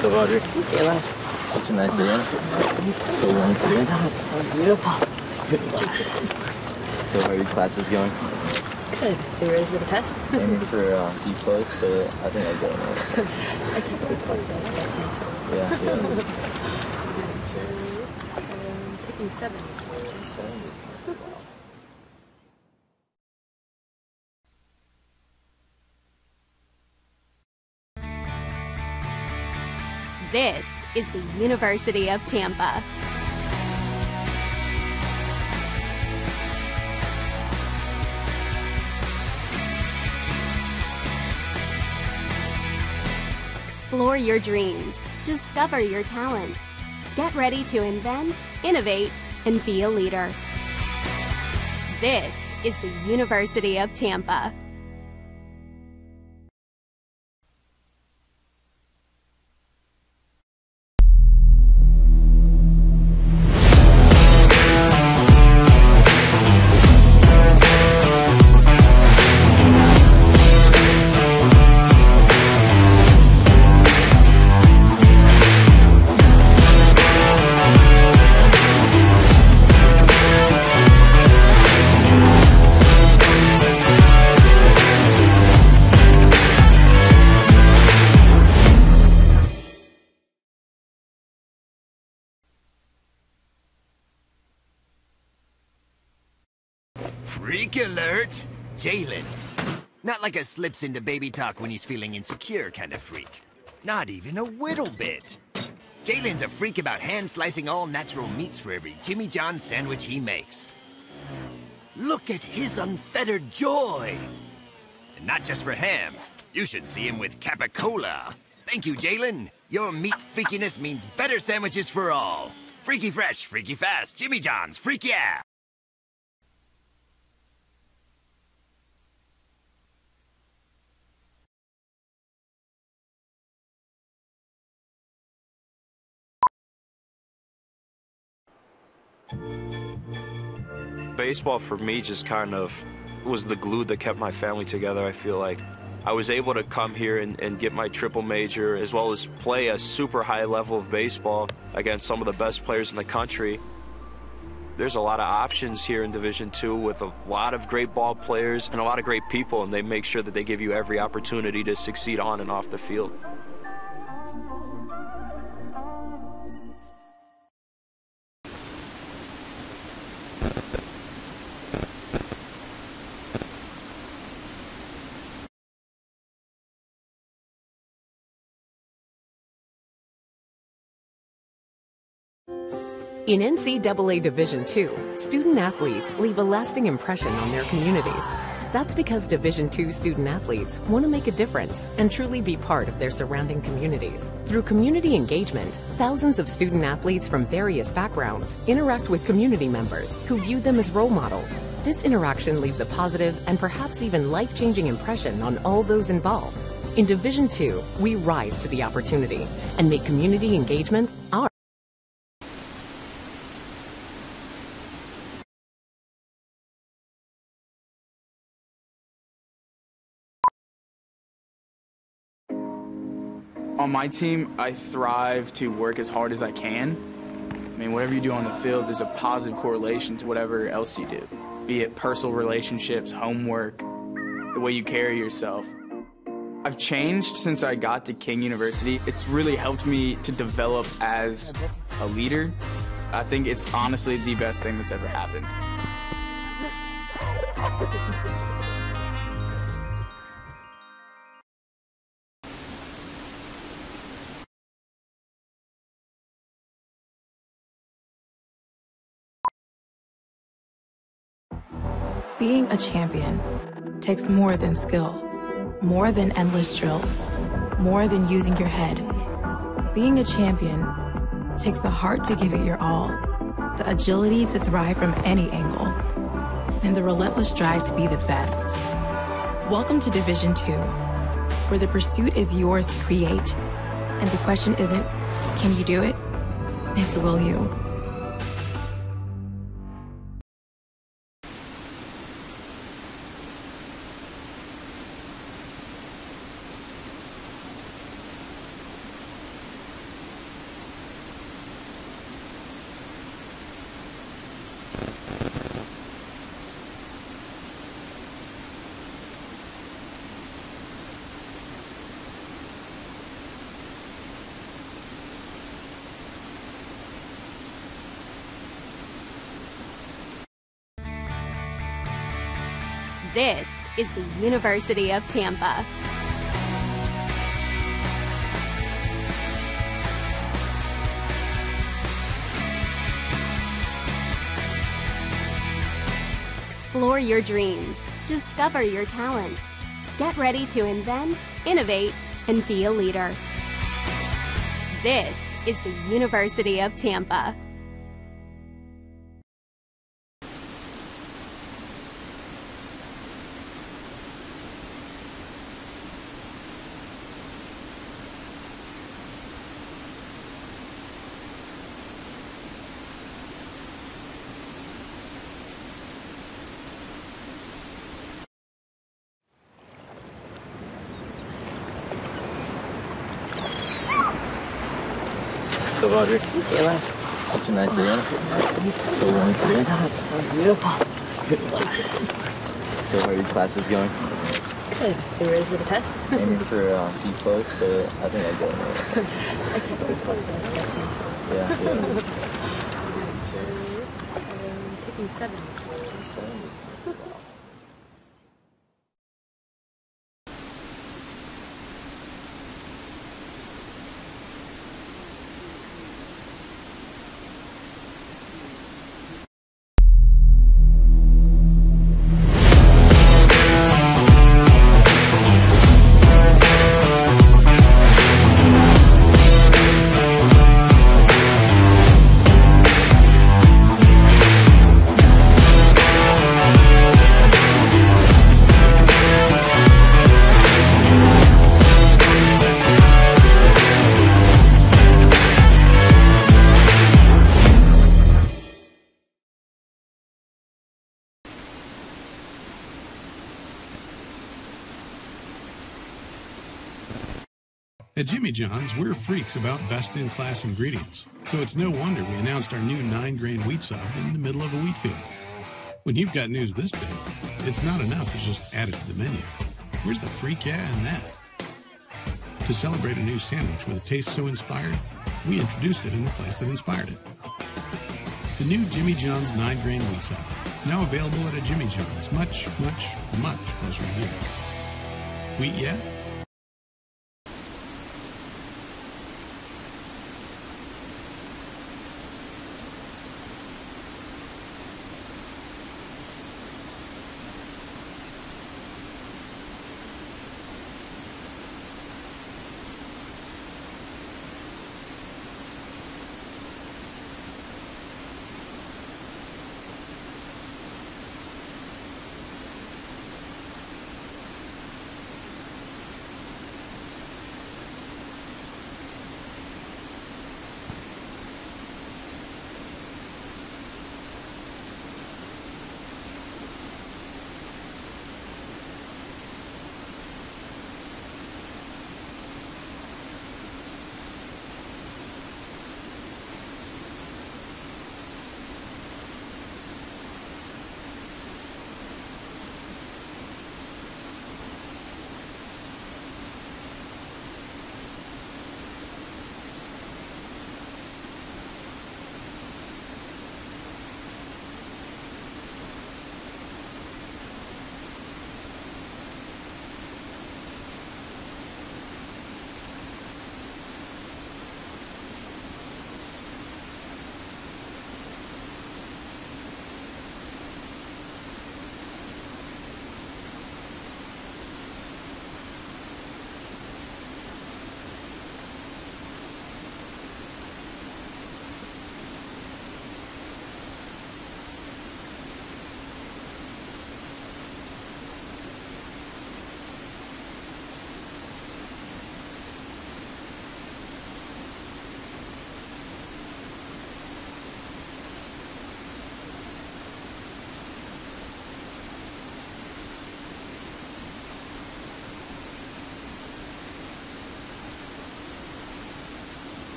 So, Audrey. Kayla. Such a nice day. So warm today. Oh, it's so beautiful. So how are your classes going? Good. You ready for the test? Aiming for C+, but I think I'll go in there. I can't believe it's Yeah. picking 7. 7 is wow. This is the University of Tampa. Explore your dreams, discover your talents. Get ready to invent, innovate, and be a leader. This is the University of Tampa. Freak alert! Jalen. Not like a slips into baby talk when he's feeling insecure kind of freak. Not even a whittle bit. Jalen's a freak about hand-slicing all natural meats for every Jimmy John sandwich he makes. Look at his unfettered joy! And not just for ham. You should see him with Capicola. Thank you, Jalen. Your meat freakiness means better sandwiches for all. Freaky fresh, freaky fast, Jimmy John's, freak yeah! Baseball for me just kind of was the glue that kept my family together. I feel like I was able to come here and get my triple major, as well as play a super high level of baseball against some of the best players in the country. There's a lot of options here in Division II with a lot of great ball players and a lot of great people, and they make sure that they give you every opportunity to succeed on and off the field. In NCAA Division II, student-athletes leave a lasting impression on their communities. That's because Division II student-athletes want to make a difference and truly be part of their surrounding communities. Through community engagement, thousands of student-athletes from various backgrounds interact with community members who view them as role models. This interaction leaves a positive and perhaps even life-changing impression on all those involved. In Division II, we rise to the opportunity and make community engagement our On my team, I thrive to work as hard as I can. I mean, whatever you do on the field, there's a positive correlation to whatever else you do, be it personal relationships, homework, the way you carry yourself. I've changed since I got to King University. It's really helped me to develop as a leader. I think it's honestly the best thing that's ever happened. Being a champion takes more than skill, more than endless drills, more than using your head. Being a champion takes the heart to give it your all, the agility to thrive from any angle, and the relentless drive to be the best. Welcome to Division II, where the pursuit is yours to create, and the question isn't, can you do it? It's will you? This is the University of Tampa. Explore your dreams. Discover your talents. Get ready to invent, innovate, and be a leader. This is the University of Tampa. So, Audrey, Kayla. such a nice day. So warm today. It's so beautiful. So how are these classes going? Good. You ready for the test? Aiming for C+, but I think I got it. I can't believe close, but I think I can. Yeah. Picking 7. At Jimmy John's, we're freaks about best-in-class ingredients, so it's no wonder we announced our new 9-grain wheat sub in the middle of a wheat field. When you've got news this big, it's not enough to just add it to the menu. Where's the freak yeah in that? To celebrate a new sandwich with a taste so inspired, we introduced it in the place that inspired it. The new Jimmy John's 9-grain wheat sub, now available at a Jimmy John's, much, much, much closer to you. Wheat yeah?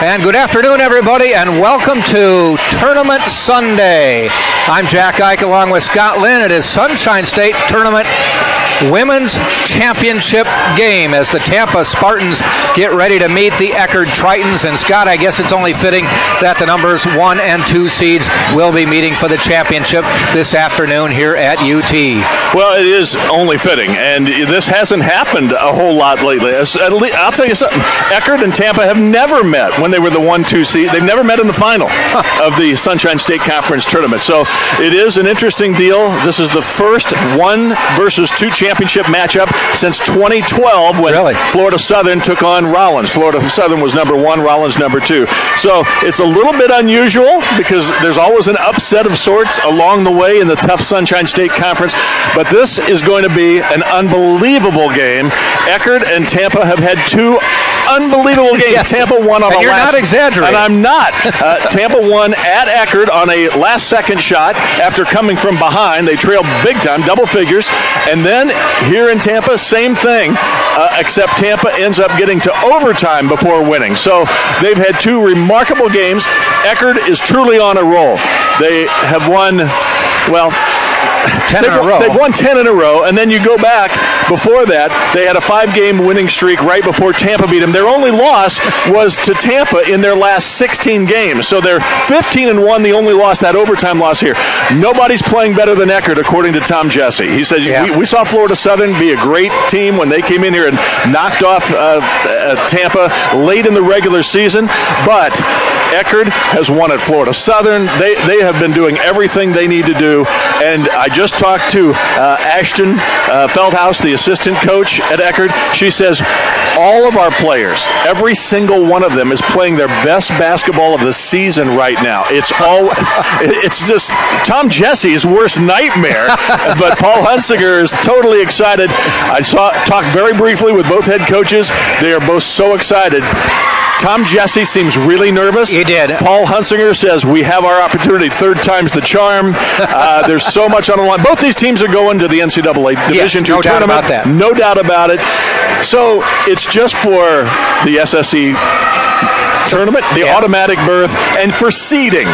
And good afternoon, everybody, and welcome to Tournament Sunday. I'm Jack Ike along with Scott Lynn. It is Sunshine State Tournament Women's Championship game as the Tampa Spartans get ready to meet the Eckerd Tritons. And Scott, I guess it's only fitting that the numbers 1 and 2 seeds will be meeting for the championship this afternoon here at UT. Well, it is only fitting, and this hasn't happened a whole lot lately. I'll tell you something. Eckerd and Tampa have never met when they were the 1-2 seed. They've never met in the final of the Sunshine State Conference tournament. So it is an interesting deal. This is the first 1 versus 2 championship matchup since 2012 when Florida Southern took on Rollins. Florida Southern was number 1, Rollins number 2. So it's a little bit unusual because there's always an upset of sorts along the way in the tough Sunshine State Conference. But this is going to be an unbelievable game. Eckerd and Tampa have had 2 unbelievable games. Yes. Tampa won on and a you're last... not exaggerating. And I'm not. Tampa won at Eckerd on a last-second shot after coming from behind. They trailed big time, double figures. And then here in Tampa, same thing, except Tampa ends up getting to overtime before winning. So they've had 2 remarkable games. Eckerd is truly on a roll. They have won, well... 10 in a row. They've won 10 in a row, and then you go back before that, they had a 5-game winning streak right before Tampa beat them. Their only loss was to Tampa in their last 16 games. So they're 15-1, the only loss, that overtime loss here. Nobody's playing better than Eckerd, according to Tom Jesse. He said, we saw Florida Southern be a great team when they came in here and knocked off Tampa late in the regular season, but Eckerd has won at Florida Southern. They have been doing everything they need to do, and I just talked to Ashton Feldhaus, the assistant coach at Eckerd. She says all of our players, every single one of them, is playing their best basketball of the season right now. It's just Tom Jesse's worst nightmare, but Paul Hunsinger is totally excited. I talked very briefly with both head coaches. They are both so excited. Tom Jesse seems really nervous. He did. Paul Hunsinger says we have our opportunity. 3rd time's the charm. There's so much on the line. Both these teams are going to the NCAA Division II tournament. Doubt about that. No doubt about it. So it's just for the SSC tournament, the automatic berth, and for seeding.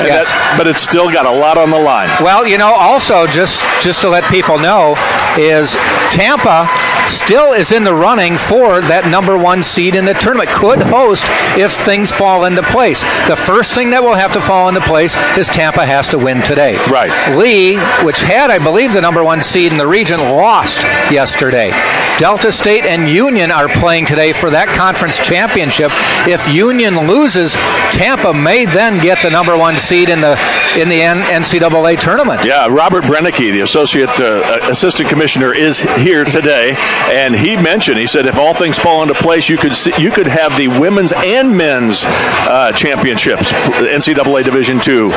Yes. But it's still got a lot on the line. Well, also, just to let people know, is Tampa still is in the running for that number 1 seed in the tournament. Could host if things fall into place. The first thing that will have to fall into place is Tampa has to win today. Right. Lee, which had, I believe, the number 1 seed in the region, lost yesterday. Delta State and Union are playing today for that conference championship. If Union loses, Tampa may then get the number 1 seed in the NCAA tournament. Yeah, Robert Brennicke, the assistant commissioner, is here today, and he said if all things fall into place, you could have the women's and men's championships, NCAA Division II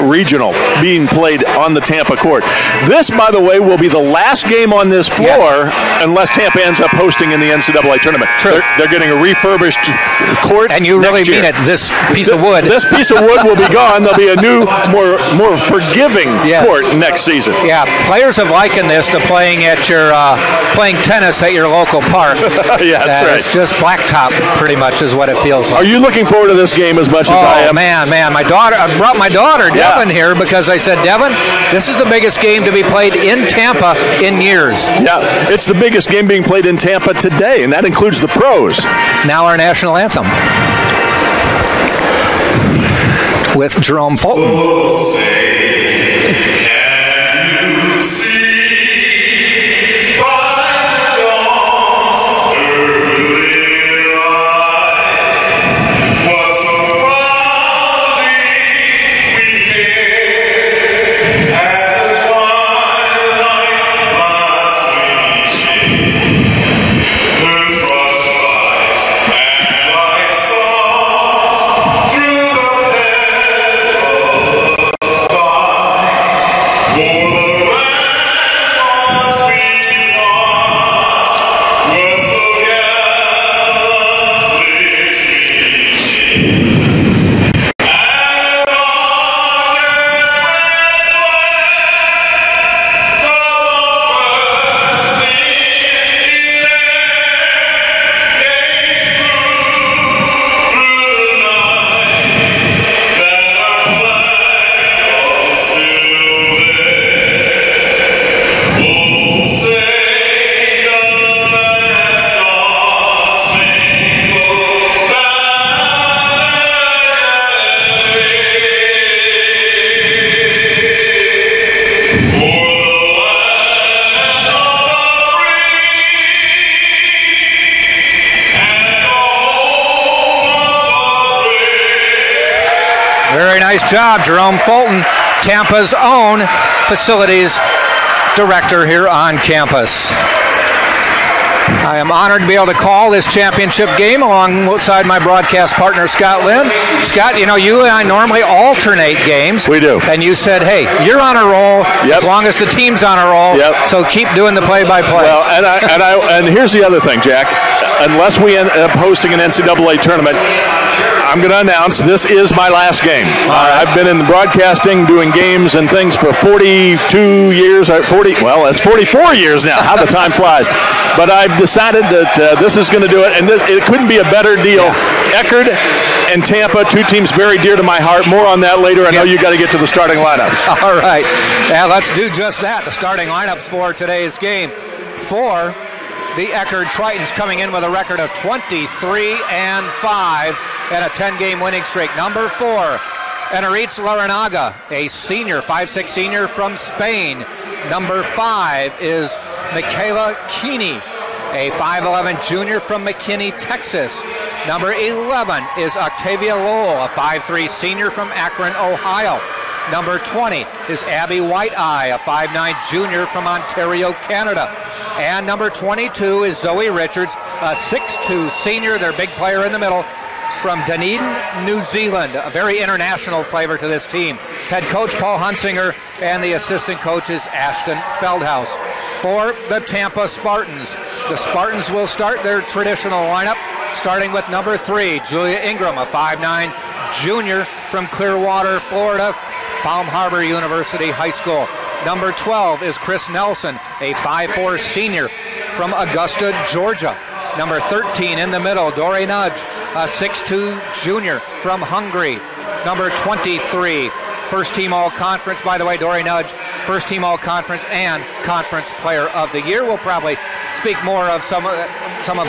regional, being played on the Tampa court. This, by the way, will be the last game on this floor unless Tampa ends up hosting in the NCAA tournament. True. They're getting a refurbished court. And you really mean it, this piece of wood. This piece of wood will be gone. There'll be a new, more forgiving court next season. Yeah, players have likened this to playing tennis at your local park. Yeah, that's right. It's just blacktop, pretty much, is what it feels like. Are you looking forward to this game as much as I am? Oh, man. I brought my daughter, Devin, here because I said, Devin, this is the biggest game to be played in Tampa in years. Yeah, it's the biggest game being played in Tampa today, and that includes the pros. Now our national anthem with Jerome Fulton. Very nice job, Jerome Fulton, Tampa's own facilities director here on campus. I am honored to be able to call this championship game alongside my broadcast partner, Scott Lynn. Scott, you know, you and I normally alternate games. We do. And you said, hey, you're on a roll as long as the team's on a roll, so keep doing the play-by-play. Well, and here's the other thing, Jack. Unless we end up hosting an NCAA tournament, I'm going to announce this is my last game. I've been in broadcasting, doing games and things for 42 years. That's 44 years now. How the time flies. But I've decided that this is going to do it, and it couldn't be a better deal. Eckerd and Tampa, two teams very dear to my heart. More on that later. I know you got to get to the starting lineups. All right. Yeah, let's do just that. The starting lineups for today's game. For the Eckerd Tritons, coming in with a record of 23-5 and a 10-game winning streak. Number 4, Enaritz Laranaga, a senior, 5'6" senior from Spain. Number 5 is Michaela Keeney, a 5'11" junior from McKinney, Texas. Number 11 is Octavia Lowell, a 5'3" senior from Akron, Ohio. Number 20 is Abby White-Eye, a 5'9" junior from Ontario, Canada. And number 22 is Zoe Richards, a 6'2" senior, their big player in the middle, from Dunedin, New Zealand. A very international flavor to this team. Head coach Paul Hunsinger and the assistant coach is Ashton Feldhaus. For the Tampa Spartans, the Spartans will start their traditional lineup, starting with number 3, Julia Ingram, a 5'9" junior from Clearwater, Florida, Palm Harbor University High School. Number 12 is Chris Nelson, a 5'4" senior from Augusta, Georgia. Number 13 in the middle, Dory Nudge, a 6'2" junior from Hungary. Number 23, first team all-conference. By the way, Dory Nudge, first team all-conference and conference player of the year. We'll probably speak more of some of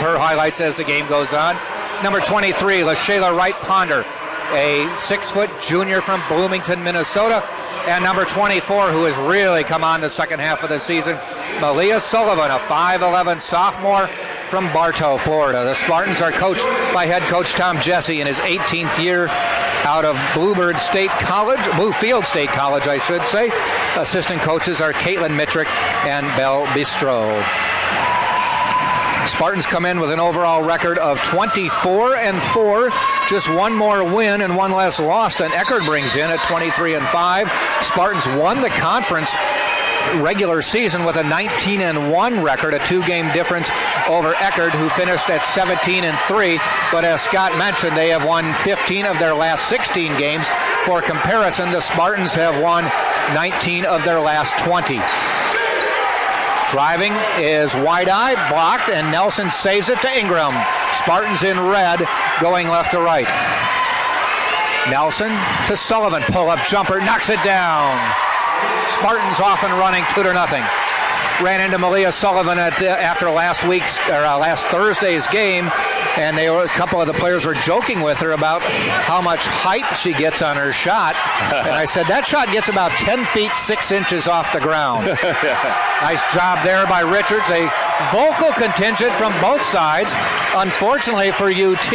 her highlights as the game goes on. Number 23, LaShayla Wright-Ponder, a 6-foot junior from Bloomington, Minnesota. And number 24, who has really come on the second half of the season, Melia Sullivan, a 5'11" sophomore from Bartow, Florida. The Spartans are coached by head coach Tom Jesse in his 18th year out of Bluefield State College, I should say. Assistant coaches are Caitlin Mitrick and Belle Bistro. Spartans come in with an overall record of 24-4, just one more win and one less loss than Eckerd brings in at 23-5. Spartans won the conference regular season with a 19-1 record, a 2-game difference over Eckerd, who finished at 17-3. But as Scott mentioned, they have won 15 of their last 16 games. For comparison, the Spartans have won 19 of their last 20. Driving is White-Eye, blocked, and Nelson saves it to Ingram. Spartans in red, going left to right. Nelson to Sullivan, pull-up jumper, knocks it down. Spartans off and running, 2-0. Ran into Melia Sullivan after last Thursday's game, and a couple of the players were joking with her about how much height she gets on her shot. And I said, that shot gets about 10 feet 6 inches off the ground. Nice job there by Richards. A vocal contingent from both sides. Unfortunately for UT,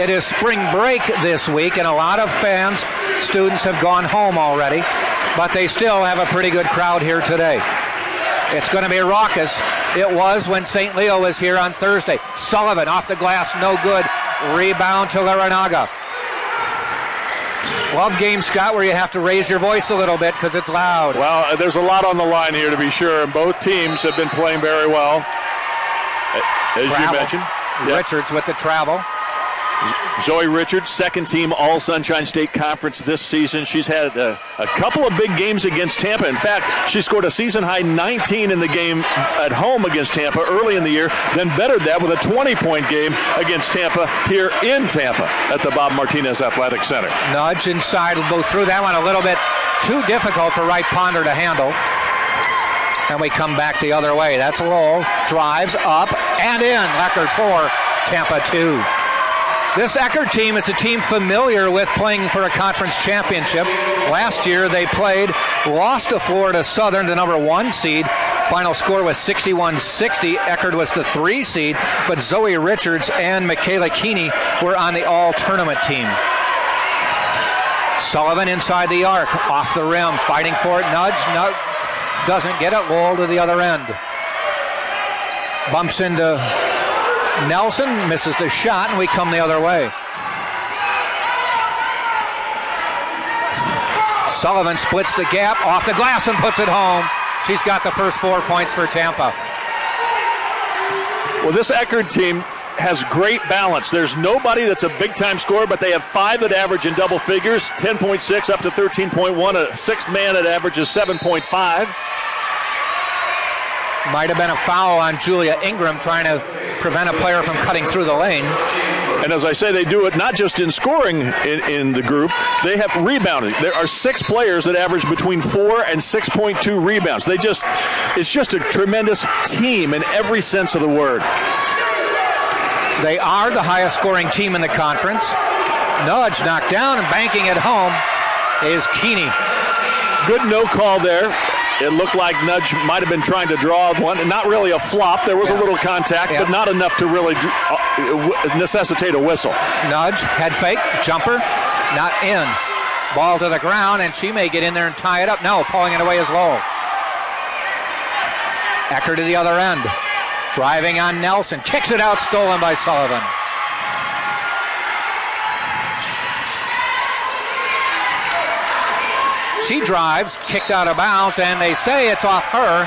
it is spring break this week, and a lot of students have gone home already, but they still have a pretty good crowd here today. It's going to be raucous. It was when St. Leo was here on Thursday. Sullivan off the glass, no good. Rebound to Laranaga. Love games, Scott, where you have to raise your voice a little bit because it's loud. Well, there's a lot on the line here to be sure. Both teams have been playing very well, as you mentioned. Richards with the travel. Zoe Richards, second team All-Sunshine State Conference this season. She's had a couple of big games against Tampa. In fact, she scored a season-high 19 in the game at home against Tampa early in the year, then bettered that with a 20-point game against Tampa here in Tampa at the Bob Martinez Athletic Center. Nudge inside, will go through that one a little bit too difficult for Wright-Ponder to handle. And we come back the other way. That's Lowell, drives up and in. Eckerd 4, Tampa 2. This Eckerd team is a team familiar with playing for a conference championship. Last year they lost to Florida Southern, the number 1 seed. Final score was 61-60. Eckerd was the 3 seed, but Zoe Richards and Michaela Keeney were on the all-tournament team. Sullivan inside the arc, off the rim, fighting for it. Nudge, doesn't get it. Lowell to the other end. Bumps into Nelson, misses the shot, and we come the other way. Sullivan splits the gap, off the glass and puts it home. She's got the first 4 points for Tampa. Well, this Eckerd team has great balance. There's nobody that's a big-time scorer, but they have 5 that average in double figures, 10.6 up to 13.1. A sixth man that averages 7.5. Might have been a foul on Julia Ingram trying to prevent a player from cutting through the lane. And as I say, they do it not just in scoring in the group, they have rebounding. There are 6 players that average between 4 and 6.2 rebounds. It's just a tremendous team in every sense of the word. They are the highest scoring team in the conference. Nudge knocked down, and banking it home is Keeney. Good no call there. It looked like Nudge might have been trying to draw one. Not really a flop. There was a little contact, but not enough to really necessitate a whistle. Nudge, head fake, jumper, not in. Ball to the ground, and she may get in there and tie it up. No, pulling it away is Lowell. Eckerd to the other end. Driving on Nelson. Kicks it out, stolen by Sullivan. She drives, kicked out of bounds, and they say it's off her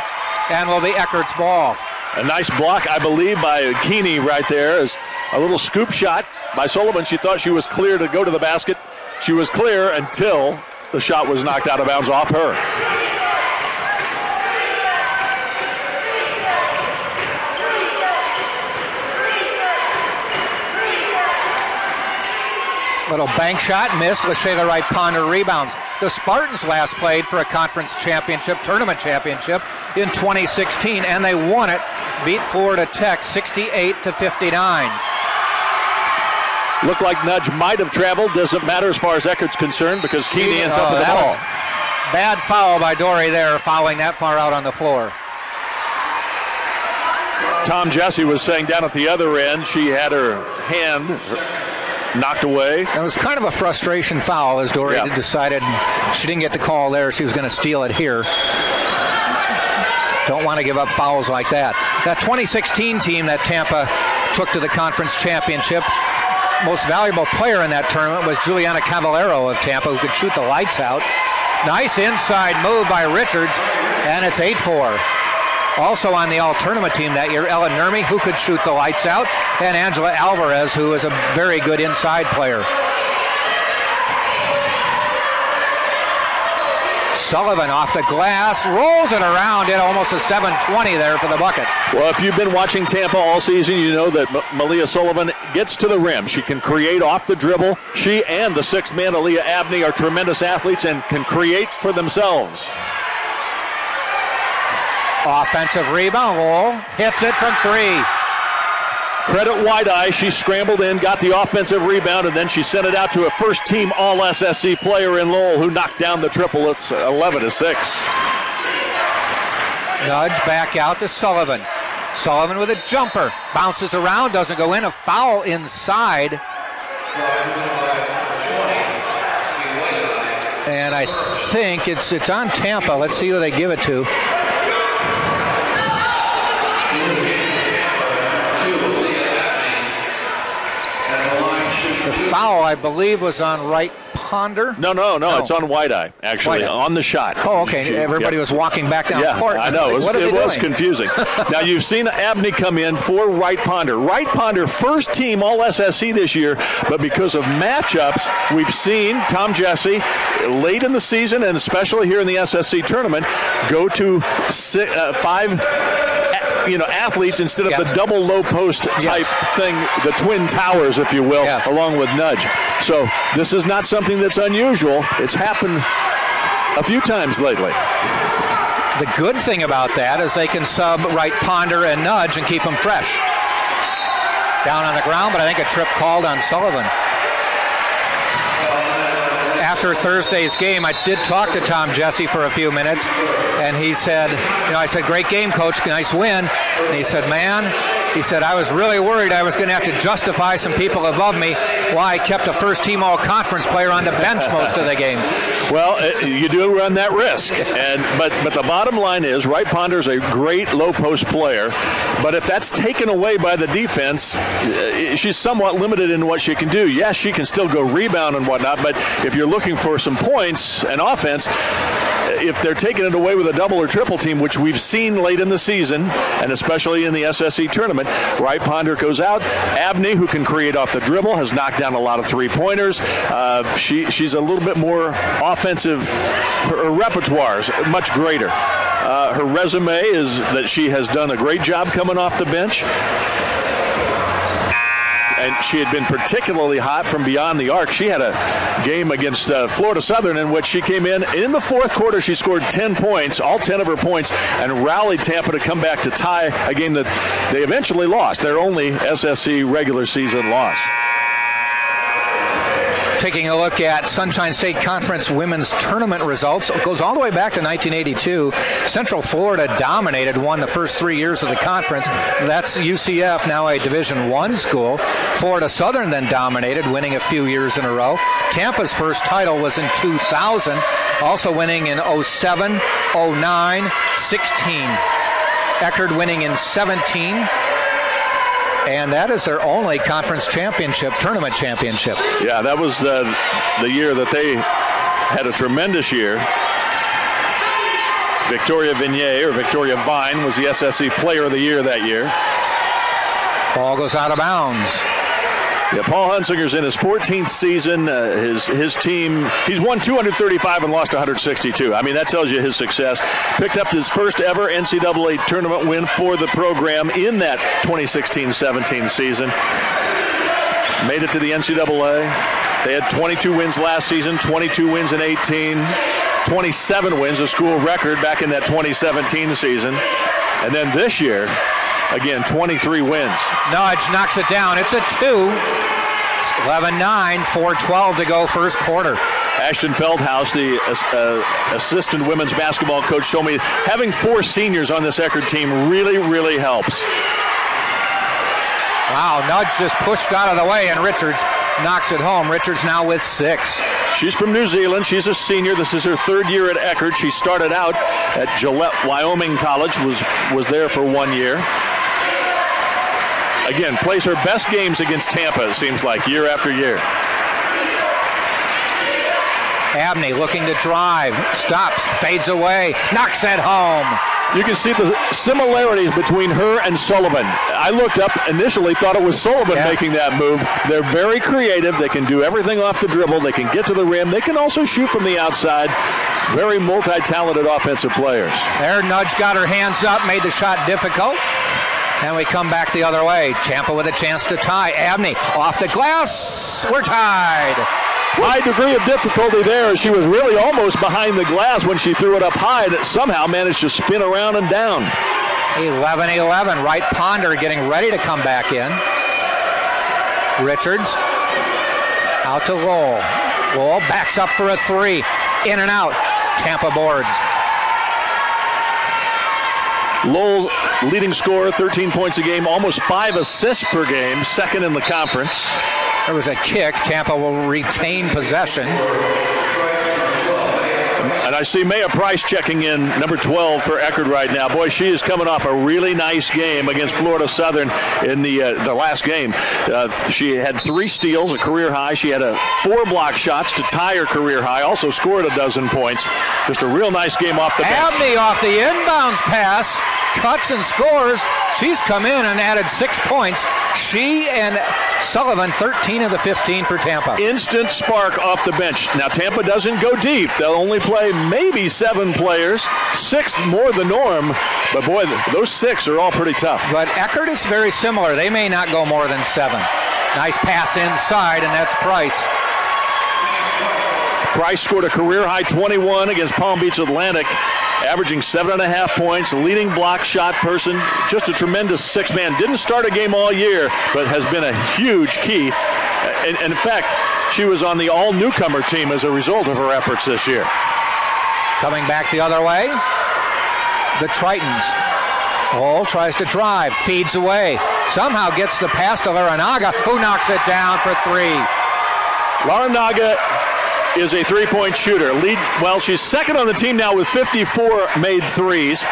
and will be Eckerd's ball. A nice block, I believe, by Keeney right there. Is a little scoop shot by Sullivan. She thought she was clear to go to the basket. She was clear until the shot was knocked out of bounds off her. Little bank shot, missed. LaShayla Wright Ponder rebounds. The Spartans last played for a conference championship, tournament championship in 2016, and they won it. Beat Florida Tech 68-59. Looked like Nudge might have traveled. Doesn't matter as far as Eckerd's concerned because Keeney ends up with the ball. Bad foul by Dory there, fouling that far out on the floor. Tom Jesse was saying down at the other end, she had her hand knocked away. It was kind of a frustration foul as Dory decided she didn't get the call there. She was going to steal it here. Don't want to give up fouls like that. That 2016 team that Tampa took to the conference championship, most valuable player in that tournament was Juliana Cavallero of Tampa, who could shoot the lights out. Nice inside move by Richards, and it's 8-4. Also on the all-tournament team that year, Ellen Nurmi, who could shoot the lights out, and Angela Alvarez, who is a very good inside player. Sullivan off the glass, rolls it around, in almost a 720 there for the bucket. Well, if you've been watching Tampa all season, you know that Melia Sullivan gets to the rim. She can create off the dribble. She and the sixth man, Aaliyah Abney, are tremendous athletes and can create for themselves. Offensive rebound, Lowell hits it from 3. Credit White-Eye, she scrambled in, got the offensive rebound, and then she sent it out to a first-team All-SSC player in Lowell who knocked down the triple. It's 11-6. Nudge back out to Sullivan. Sullivan with a jumper. Bounces around, doesn't go in. A foul inside. And I think it's on Tampa. Let's see who they give it to. The foul, I believe, was on Wright Ponder. No. It's on White-Eye, actually, on the shot. Oh, okay. Everybody was walking back down court. I know. It was confusing. Now, you've seen Abney come in for Wright Ponder. Wright Ponder, first team All-SSC this year, but because of matchups, we've seen Tom Jesse late in the season, and especially here in the SSC tournament, go to 5 athletes instead of the double low post type thing, the twin towers, if you will, along with Nudge. So this is not something that's unusual. It's happened a few times lately. The good thing about that is they can sub Wright Ponder and Nudge and keep them fresh. Down on the ground, but I think a trip called on Sullivan. After Thursday's game, I did talk to Tom Jesse for a few minutes, and he said, I said, great game, Coach, nice win. And he said, man, He said, I was really worried I was going to have to justify some people above me why I kept a first-team all-conference player on the bench most of the game. Well, you do run that risk. But the bottom line is, Wright Ponder's a great low-post player, but if that's taken away by the defense, she's somewhat limited in what she can do. Yes, she can still go rebound and whatnot, but if you're looking for some points and offense, if they're taking it away with a double or triple team, which we've seen late in the season, and especially in the SSC tournament, Wright Ponder goes out. Abney, who can create off the dribble, has knocked down a lot of three-pointers. She's a little bit more offensive. Her repertoire is much greater. Her resume is that she has done a great job coming off the bench. And she had been particularly hot from beyond the arc. She had a game against Florida Southern in which she came in the fourth quarter. She scored 10 points, all 10 of her points, and rallied Tampa to come back to tie a game that they eventually lost, their only SSC regular season loss. Taking a look at Sunshine State Conference women's tournament results. It goes all the way back to 1982. Central Florida dominated, won the first 3 years of the conference. That's UCF, now a Division I school. Florida Southern then dominated, winning a few years in a row. Tampa's first title was in 2000, also winning in 07, 09, 16. Eckerd winning in 17. And that is their only conference championship, tournament championship. Yeah, that was the year that they had a tremendous year. Victoria Vine was the SSC Player of the Year that year. Ball goes out of bounds. Yeah, Paul Hunsinger's in his 14th season. His team, he's won 235 and lost 162. I mean, that tells you his success. Picked up his first ever NCAA tournament win for the program in that 2016-17 season. Made it to the NCAA. They had 22 wins last season, 22 wins in 18, 27 wins, a school record back in that 2017 season. And then this year, again, 23 wins. Nudge knocks it down. It's a 2. 11-9, 4:12 to go first quarter. Ashton Feldhaus, the assistant women's basketball coach, told me having 4 seniors on this Eckerd team really, really helps. Wow, Nudge just pushed out of the way, and Richards knocks it home. Richards now with 6. She's from New Zealand. She's a senior. This is her 3rd year at Eckerd. She started out at Gillette, Wyoming College, was there for 1 year. Again, plays her best games against Tampa, it seems like, year after year. Abney looking to drive, stops, fades away, knocks it home. You can see the similarities between her and Sullivan. I looked up initially, thought it was Sullivan making that move. They're very creative. They can do everything off the dribble. They can get to the rim. They can also shoot from the outside. Very multi-talented offensive players. There, Nudge got her hands up, made the shot difficult. And we come back the other way. Tampa with a chance to tie. Abney off the glass. We're tied. High degree of difficulty there. She was really almost behind the glass when she threw it up high and it somehow managed to spin around and down. 11-11. Wright Ponder getting ready to come back in. Richards out to Lowell. Lowell backs up for a 3. In and out. Tampa boards. Lowell, leading scorer, 13 points a game, almost 5 assists per game, 2nd in the conference. There was a kick. Tampa will retain possession. And I see Maya Price checking in, number 12 for Eckerd right now. Boy, she is coming off a really nice game against Florida Southern in the last game. She had 3 steals, a career high. She had 4 block shots to tie her career high. Also scored a dozen points. Just a real nice game off the bench. Abney off the inbounds pass, cuts and scores. She's come in and added 6 points. She and Sullivan, 13 of the 15 for Tampa. Instant spark off the bench. Now, Tampa doesn't go deep. They'll only play maybe 7 players, 6 more the norm. But, boy, those 6 are all pretty tough. But Eckerd is very similar. They may not go more than 7. Nice pass inside, and that's Price. Price scored a career-high 21 against Palm Beach Atlantic, averaging 7.5 points, leading block shot person, just a tremendous 6-man. Didn't start a game all year, but has been a huge key. And in fact, she was on the all-newcomer team as a result of her efforts this year. Coming back the other way, the Tritons. Lowell tries to drive, feeds away. Somehow gets the pass to Laranaga, who knocks it down for 3. Laranaga is a three-point shooter. She's second on the team now with 54 made threes.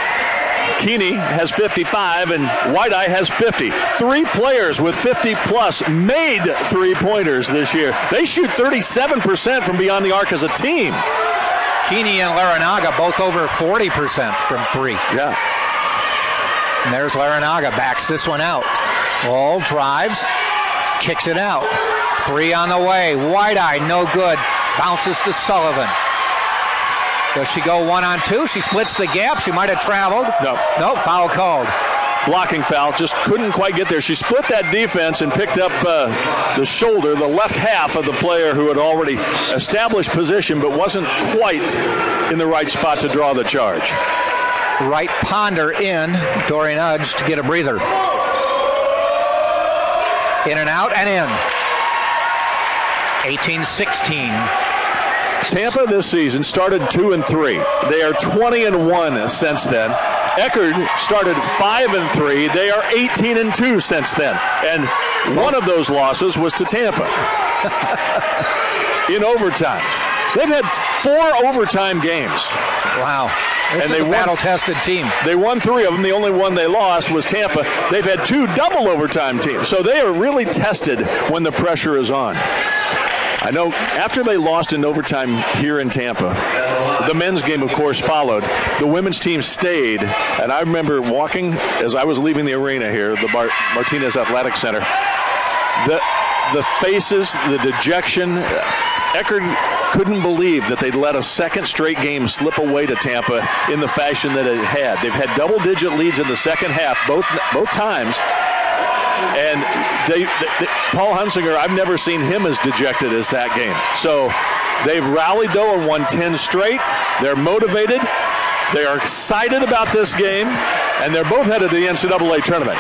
Keeney has 55 and White-Eye has 50. 3 players with 50-plus made three-pointers this year. They shoot 37% from beyond the arc as a team. Keeney and Laranaga both over 40% from 3. Yeah. And there's Laranaga, backs this one out. Lowell drives, kicks it out. 3 on the way. White-Eye, no good. Bounces to Sullivan. Does she go 1-on-2? She splits the gap. She might have traveled. No, foul called. Blocking foul, just couldn't quite get there. She split that defense and picked up the shoulder, the left half of the player who had already established position but wasn't quite in the right spot to draw the charge. Right ponder in, Dorian Udge to get a breather. In and out and in. 18-16. Tampa this season started 2-3. They are 20-1 since then. Eckerd started 5-3. They are 18-2 since then. And one of those losses was to Tampa in overtime. They've had 4 overtime games. Wow. It's a battle-tested team. They won 3 of them. The only one they lost was Tampa. They've had 2 double overtime teams. So they are really tested when the pressure is on. I know after they lost in overtime here in Tampa, the men's game, of course, followed. The women's team stayed, and I remember walking as I was leaving the arena here, the Martinez Athletic Center, the faces, the dejection. Eckerd couldn't believe that they'd let a second straight game slip away to Tampa in the fashion that it had. They've had double-digit leads in the second half both times. And Paul Hunsinger, I've never seen him as dejected as that game. So they've rallied, though, and won 10 straight. They're motivated. They are excited about this game, and they're both headed to the NCAA tournament.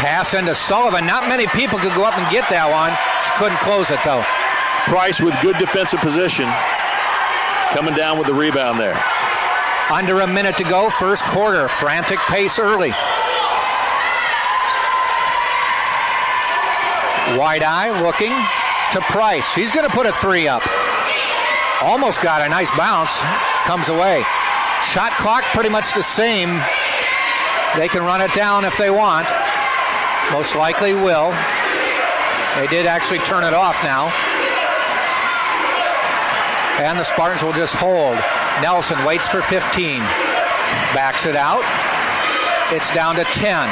Pass into Sullivan. Not many people could go up and get that one. She couldn't close it, though. Price with good defensive position. Coming down with the rebound there. Under a minute to go, first quarter. Frantic pace early. White-Eye looking to Price. She's going to put a 3 up. Almost got a nice bounce. Comes away. Shot clock pretty much the same. They can run it down if they want. Most likely will. They did actually turn it off now. And the Spartans will just hold. Nelson waits for 15. Backs it out. It's down to 10.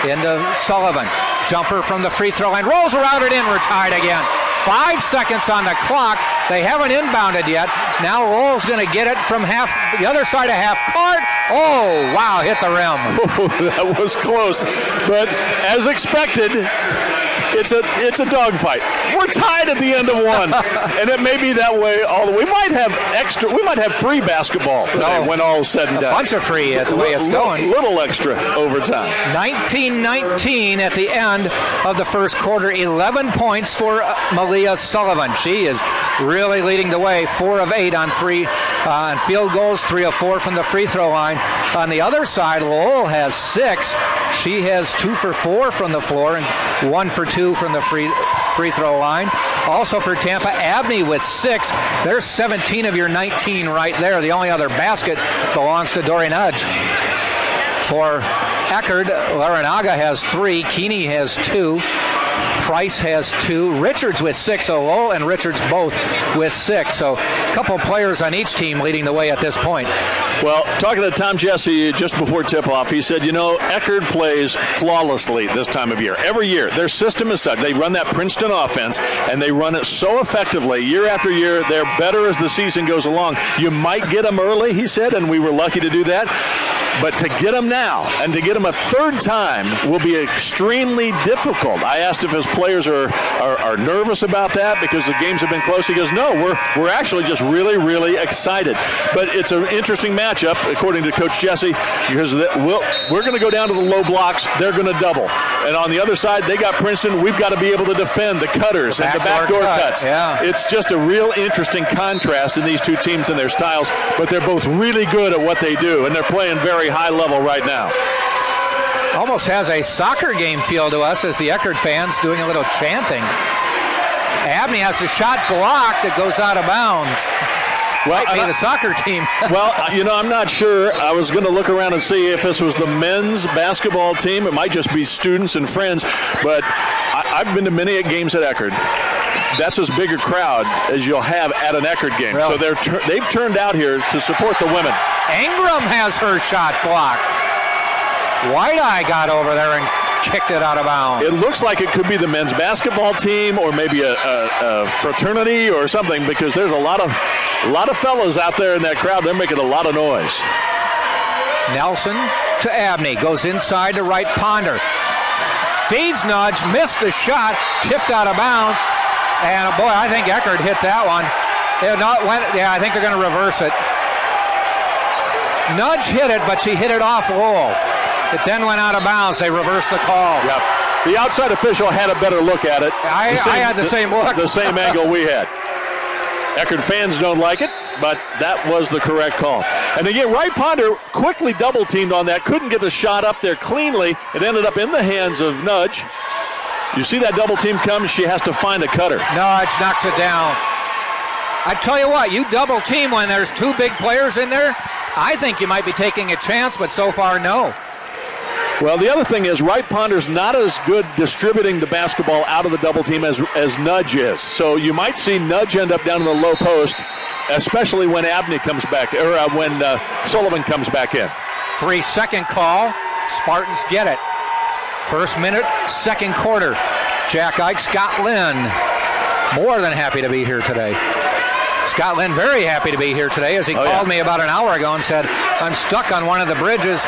Into Sullivan. Jumper from the free throw line. Rolls around it in. We're tied again. 5 seconds on the clock. They haven't inbounded yet. Now Lowell's going to get it from the other side of half court. Oh, wow, hit the rim. Oh, that was close. But as expected, it's a dogfight. We're tied at the end of one. And it may be that way all the way. We might have free basketball today when all is said and done. A bunch of free the way it's going. Little extra overtime. 19-19 at the end of the first quarter. 11 points for Melia Sullivan. She is really leading the way. 4 of 8 on field goals, 3 of 4 from the free throw line. On the other side, Lowell has 6. She has 2 for 4 from the floor and 1 for 2 from the free throw line. Also for Tampa, Abney with 6. There's 17 of your 19 right there. The only other basket belongs to Dorian Udge. For Eckerd, Laranaga has 3. Keeney has 2. Price has 2. Richards with 6. So Lowell and Richards both with 6. So a couple players on each team leading the way at this point. Well, talking to Tom Jesse just before tip-off, he said, Eckerd plays flawlessly this time of year. Every year, their system is such. They run that Princeton offense, and they run it so effectively. Year after year, they're better as the season goes along. You might get them early, he said, and we were lucky to do that. But to get them now and to get them a third time will be extremely difficult. I asked if his players are nervous about that because the games have been close. He goes, no, we're actually just really, really excited. But it's an interesting matchup, according to Coach Jesse, because we're going to go down to the low blocks. They're going to double. And on the other side, they got Princeton. We've got to be able to defend the cutters and the backdoor cuts. Yeah. It's just a real interesting contrast in these two teams and their styles, but they're both really good at what they do, and they're playing very high level right now. Almost has a soccer game feel to us as the Eckerd fans doing a little chanting. Abney has the shot blocked. It goes out of bounds. Well, might be the soccer team. Well, I'm not sure. I was going to look around and see if this was the men's basketball team. It might just be students and friends. But I've been to many games at Eckerd. That's as big a crowd as you'll have at an Eckerd game. Really? So they've turned out here to support the women. Ingram has her shot blocked. White-Eye got over there and kicked it out of bounds. It looks like it could be the men's basketball team or maybe a fraternity or something, because there's a lot of fellows out there in that crowd. They're making a lot of noise. Nelson to Abney, goes inside to right Ponder. Feeds Nudge, missed the shot, tipped out of bounds. And boy, I think Eckerd hit that one. I think they're going to reverse it. Nudge hit it, but she hit it off Lowell. It then went out of bounds. They reversed the call. Yep. The outside official had a better look at it. I had the same look. The same angle we had. Eckerd fans don't like it, but that was the correct call. And again, Wright Ponder quickly double-teamed on that. Couldn't get the shot up there cleanly. It ended up in the hands of Nudge. You see that double team come, she has to find a cutter. Nudge knocks it down. I tell you what, you double team when there's two big players in there, I think you might be taking a chance, but so far, no. Well, the other thing is Wright Ponder's not as good distributing the basketball out of the double team as Nudge is. So you might see Nudge end up down in the low post, especially when Abney comes back, or when Sullivan comes back in. 3-second call. Spartans get it. First minute, second quarter. Jack Ike, Scott Lynn, more than happy to be here today. Scott Lynn very happy to be here today, as he called me about an hour ago and said, I'm stuck on one of the bridges.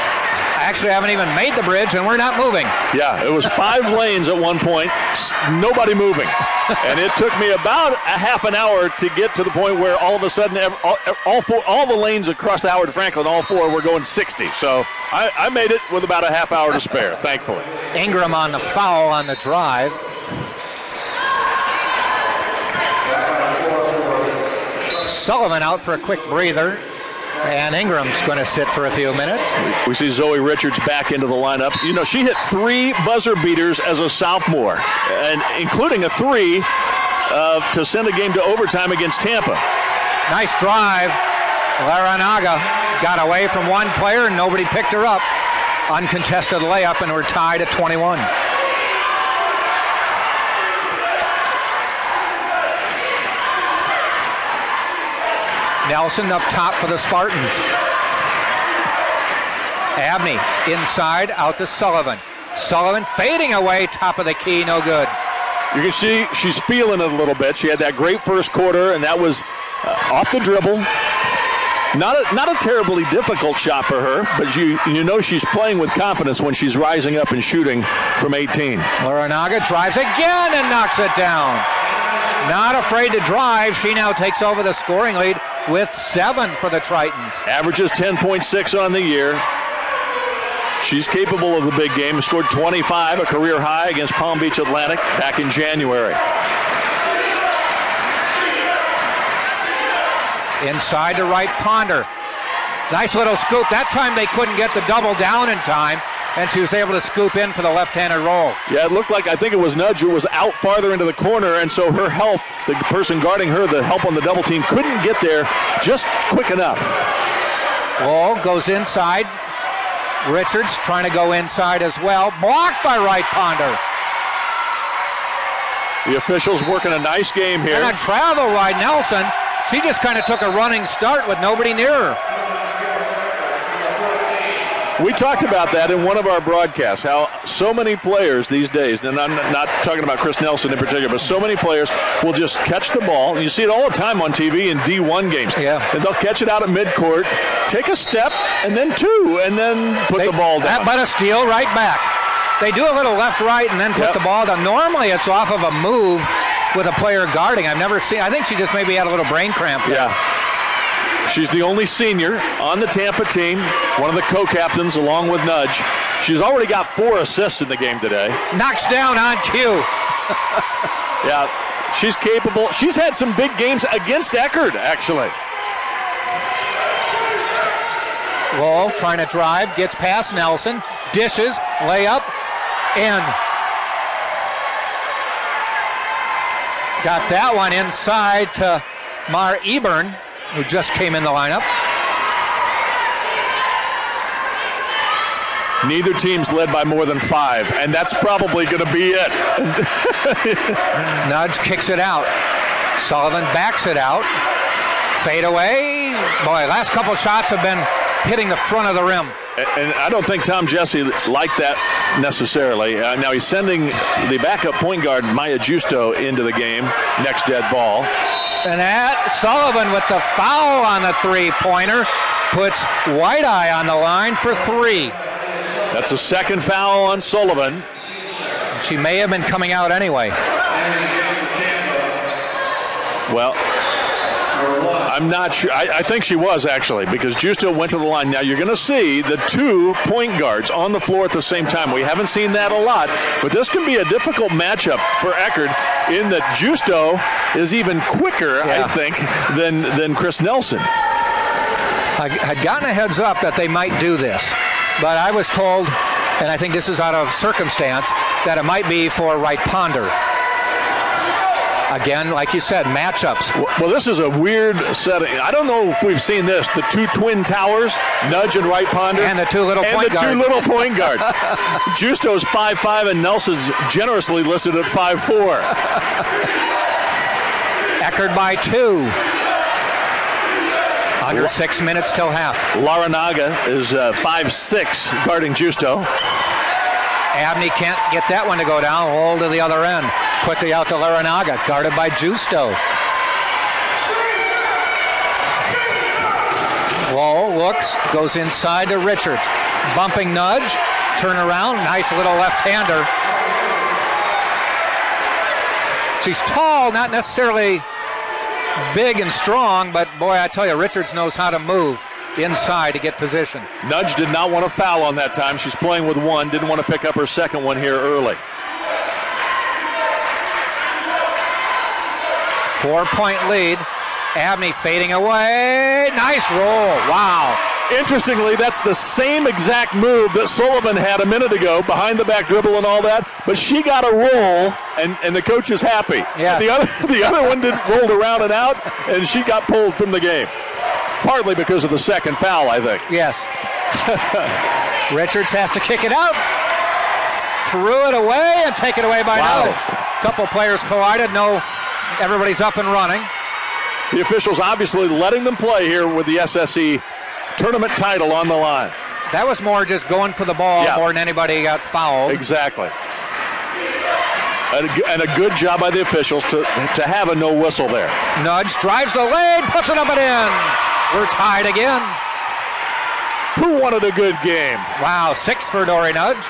Actually, I haven't even made the bridge, and we're not moving. Yeah, it was 5 lanes at one point, nobody moving. And it took me about a half an hour to get to the point where all of a sudden all the lanes across the Howard Franklin, all 4 were going 60. So I made it with about a half hour to spare, thankfully. Ingram on the foul on the drive. Sullivan out for a quick breather. And Ingram's going to sit for a few minutes. We see Zoe Richards back into the lineup. She hit 3 buzzer beaters as a sophomore, and including a 3 to send a game to overtime against Tampa. Nice drive. Laranaga got away from one player, and nobody picked her up. Uncontested layup, and we're tied at 21. Nelson up top for the Spartans. Abney inside, out to Sullivan. Sullivan fading away, top of the key, no good. You can see she's feeling it a little bit. She had that great first quarter, and that was off the dribble. Not a terribly difficult shot for her, but you know she's playing with confidence when she's rising up and shooting from 18. Laranaga drives again and knocks it down. Not afraid to drive. She now takes over the scoring lead with 7 for the Tritons. Averages 10.6 on the year. She's capable of the big game. Scored 25, a career high against Palm Beach Atlantic back in January. Inside to right Ponder. Nice little scoop. That time they couldn't get the double down in time, and she was able to scoop in for the left-handed roll. Yeah, it looked like, I think it was Nudge who was out farther into the corner, and so her help, the person guarding her, the help on the double team, couldn't get there just quick enough. Wall goes inside. Richards trying to go inside as well. Blocked by right Ponder. The officials working a nice game here. And a travel by Nelson. She just kind of took a running start with nobody near her. We talked about that in one of our broadcasts, how so many players these days, and I'm not talking about Chris Nelson in particular, but so many players will just catch the ball. You see it all the time on TV in D1 games. Yeah. And they'll catch it out at midcourt, take a step, and then 2, and then put the ball down. But a steal right back. They do a little left-right and then put the ball down. Normally it's off of a move with a player guarding. I've never seen. I think she just maybe had a little brain cramp there. Yeah. She's the only senior on the Tampa team, one of the co-captains along with Nudge. She's already got 4 assists in the game today. Knocks down on cue. Yeah, she's capable. She's had some big games against Eckerd, actually. Wall trying to drive, gets past Nelson, dishes, layup, in. Got that one inside to Mar Eburn, who just came in the lineup. Neither team's led by more than 5, and that's probably going to be it. Nudge kicks it out. Sullivan backs it out. Fade away. Boy, last couple shots have been hitting the front of the rim. And I don't think Tom Jesse liked that necessarily. Now he's sending the backup point guard, Maya Justo, into the game. Next dead ball. And Sullivan with the foul on the three-pointer puts White-Eye on the line for 3. That's a second foul on Sullivan. She may have been coming out anyway. Well, I'm not sure. I think she was, actually, because Justo went to the line. Now, you're going to see the 2 point guards on the floor at the same time. We haven't seen that a lot, but this can be a difficult matchup for Eckerd in that Justo is even quicker, I think, than Chris Nelson. I had gotten a heads up that they might do this, but I was told, and I think this is out of circumstance, that it might be for right ponder. Again, like you said, matchups. Well, this is a weird setting. I don't know if we've seen this. The 2 twin towers, Nudge and right ponder. And the 2 little point guards. And the 2 little point guards. Justo's 5'5", and Nelson's generously listed at 5'4". Eckerd by 2. Under 6 minutes till half. Laranaga is 5'6", guarding Justo. Abney can't get that one to go down. Hold to the other end. Quickly out to Laranaga, guarded by Justo. Low looks, goes inside to Richards. Bumping Nudge, turn around, nice little left-hander. She's tall, not necessarily big and strong, but boy, I tell you, Richards knows how to move inside to get position. Nudge did not want to foul on that time. She's playing with 1, didn't want to pick up her second one here early. 4-point lead. Abney fading away. Nice roll. Wow. Interestingly, that's the same exact move that Sullivan had a minute ago, behind the back dribble and all that, but she got a roll, and the coach is happy. Yes. The other one rolled around and out, and she got pulled from the game. Partly because of the second foul, I think. Yes. Richards has to kick it out. Threw it away and take it away by Nudge. Couple players collided. No, everybody's up and running. The officials obviously letting them play here with the SSC tournament title on the line. That was more just going for the ball more than anybody got fouled. Exactly. And a good job by the officials to have a no whistle there. Nudge drives the lane, puts it up and in. We're tied again. Who wanted a good game? Wow, 6 for Dory Nudge.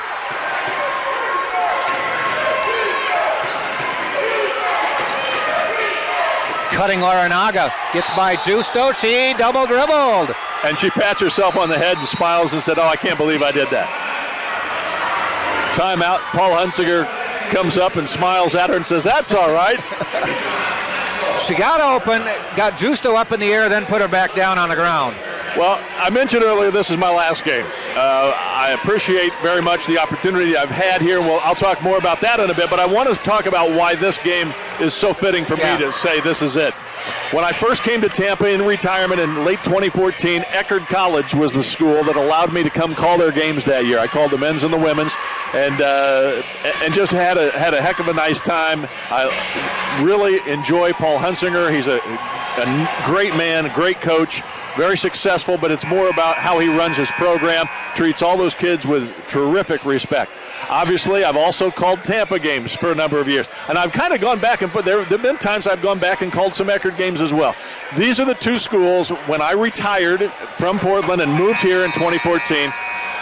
Cutting Laranaga, gets by Justo, she double dribbled. And she pats herself on the head and smiles and said, "Oh, I can't believe I did that." Timeout. Paul Hunsinger comes up and smiles at her and says, "That's all right." She got open, got Justo up in the air, then put her back down on the ground. Well, I mentioned earlier this is my last game. I appreciate very much the opportunity I've had here. Well, I'll talk more about that in a bit, but I want to talk about why this game is so fitting for me to say this is it. When I first came to Tampa in retirement in late 2014, Eckerd College was the school that allowed me to come call their games that year. I called the men's and the women's, and just had a heck of a nice time. I really enjoy Paul Hunsinger. He's a great man, a great coach, very successful, but it's more about how he runs his program, treats all those kids with terrific respect. Obviously, I've also called Tampa games for a number of years, and I've kind of gone back and forth. There have been times I've gone back and called some Eckerd games as well. These are the two schools. When I retired from Portland and moved here in 2014,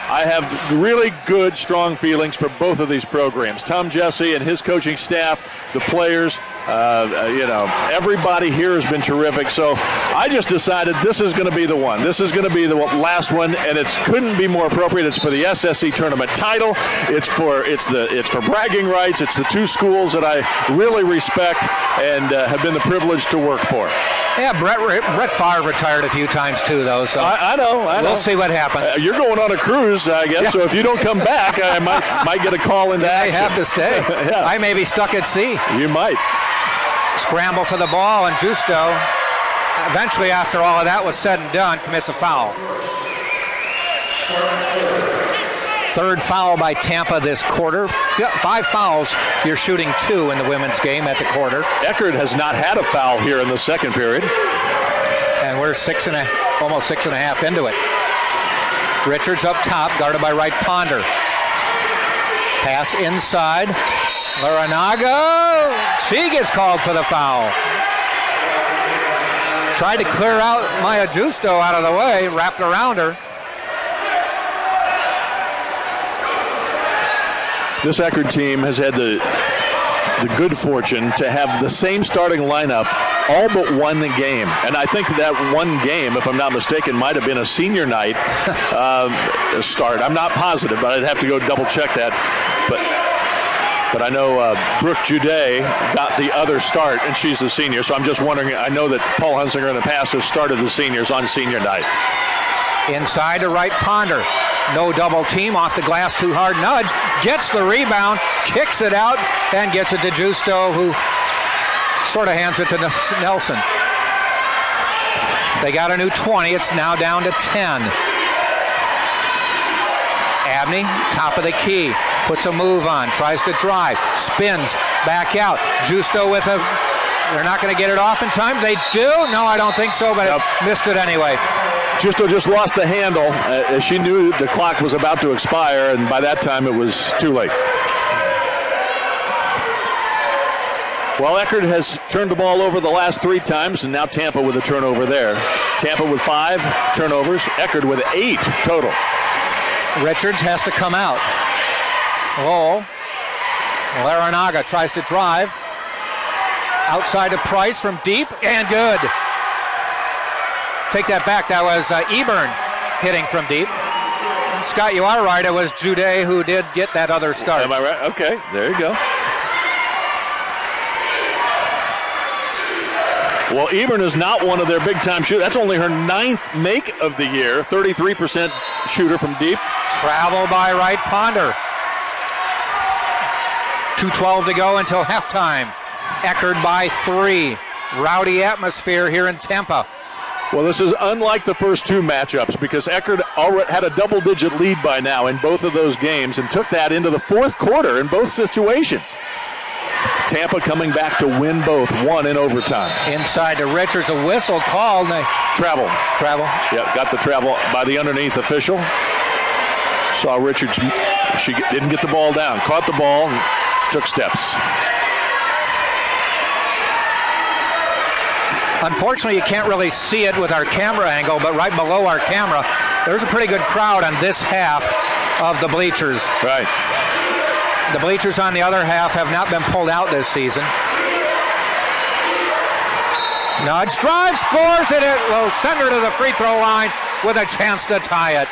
I have really good, strong feelings for both of these programs. Tom Jesse and his coaching staff, the players, Everybody here has been terrific. So I just decided this is going to be the one. This is going to be the last one, and it couldn't be more appropriate. It's for the SSC tournament title. It's for bragging rights. It's the two schools that I really respect and have been the privilege to work for. Yeah, Brett Favre retired a few times too, though. So I know. We'll see what happens. You're going on a cruise, I guess. Yeah. So if you don't come back, I might get a call into action. I have to stay. Yeah. I may be stuck at sea. You might. Scramble for the ball, and Justo, eventually, after all of that was said and done, commits a foul. Third foul by Tampa this quarter. 5 fouls. You're shooting 2 in the women's game at the quarter. Eckerd has not had a foul here in the second period. And we're almost 6.5 into it. Richards up top, guarded by Wright Ponder. Pass inside. Laranaga. She gets called for the foul. Tried to clear out Maya Justo out of the way, wrapped around her. This Eckerd team has had the good fortune to have the same starting lineup all but one game. And I think that one game, if I'm not mistaken, might have been a senior night start. I'm not positive, but I'd have to go double check that. But I know Brooke Jude got the other start, and she's the senior. So I'm just wondering, I know that Paul Hunsinger in the past has started the seniors on senior night. Inside to Wright Ponder. No double team, off the glass, too hard nudge. Gets the rebound, kicks it out, and gets it to Justo, who sort of hands it to Nelson. They got a new 20. It's now down to 10. Abney, top of the key, puts a move on, tries to drive, spins, back out. Justo with they're not going to get it off in time. They do? No, I don't think so, but missed it anyway. Justo just lost the handle. She knew the clock was about to expire, and by that time it was too late. Well, Eckerd has turned the ball over the last 3 times, and now Tampa with a turnover there. Tampa with 5 turnovers, Eckerd with 8 total. Richards has to come out. Roll. Laranaga tries to drive. Outside to Price from deep, and good. Take that back. That was Eburn hitting from deep. Scott, you are right. It was Jude who did get that other start. Am I right? Okay, there you go. Well, Eburn is not one of their big-time shooters. That's only her 9th make of the year. 33% shooter from deep. Travel by Wright Ponder. 2:12 to go until halftime. Eckerd by 3. Rowdy atmosphere here in Tampa. Well, this is unlike the first 2 matchups because Eckerd already had a double-digit lead by now in both of those games and took that into the 4th quarter in both situations. Tampa coming back to win both, 1 in overtime. Inside to Richards, a whistle called. Travel. Yep, got the travel by the underneath official. Saw Richards, she didn't get the ball down, caught the ball and took steps. Unfortunately, you can't really see it with our camera angle, but right below our camera, there's a pretty good crowd on this half of the bleachers. Right. The bleachers on the other half have not been pulled out this season. Nudge, drive, scores it. It will send her to the free throw line with a chance to tie it.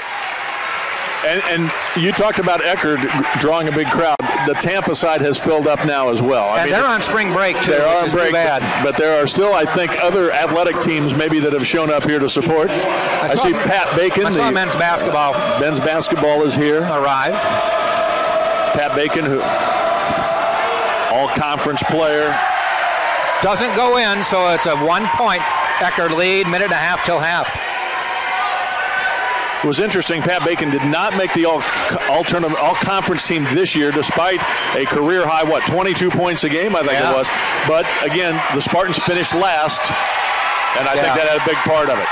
And you talked about Eckerd drawing a big crowd. The Tampa side has filled up now as well. And they're on spring break, too, which is too bad. But there are still, I think, other athletic teams maybe that have shown up here to support. I see Pat Bacon. I saw men's basketball. Men's basketball is here. Arrived. Pat Bacon, who all-conference player. Doesn't go in, so it's a 1-point Eckerd lead, 1.5 till half. It was interesting, Pat Bacon did not make the all-conference team this year, despite a career-high, 22 points a game, I think it was. But, again, the Spartans finished last, and I think that had a big part of it.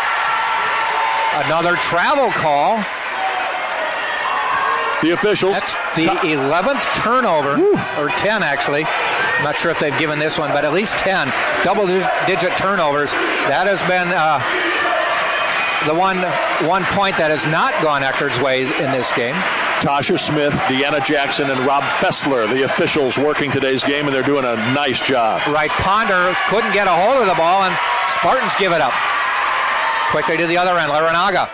Another travel call. The officials. That's the 11th turnover, or 10 actually. I'm not sure if they've given this one, but at least 10 double-digit turnovers. That has been the one point that has not gone Eckerd's way in this game. Tasha Smith, Deanna Jackson, and Rob Fessler, the officials working today's game, and they're doing a nice job. Right, Ponder couldn't get a hold of the ball, and Spartans give it up. Quickly to the other end, Larinaga.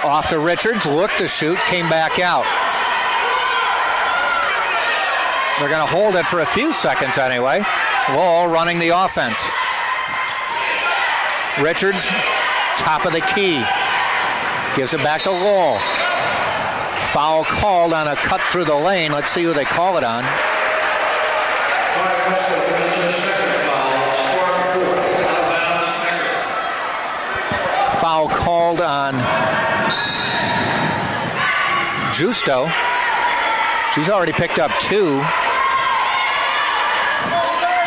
Off to Richards, looked to shoot, came back out. They're going to hold it for a few seconds anyway. Lowell running the offense. Richards, top of the key. Gives it back to Lowell. Foul called on a cut through the lane. Let's see who they call it on. Foul called on Justo. She's already picked up 2.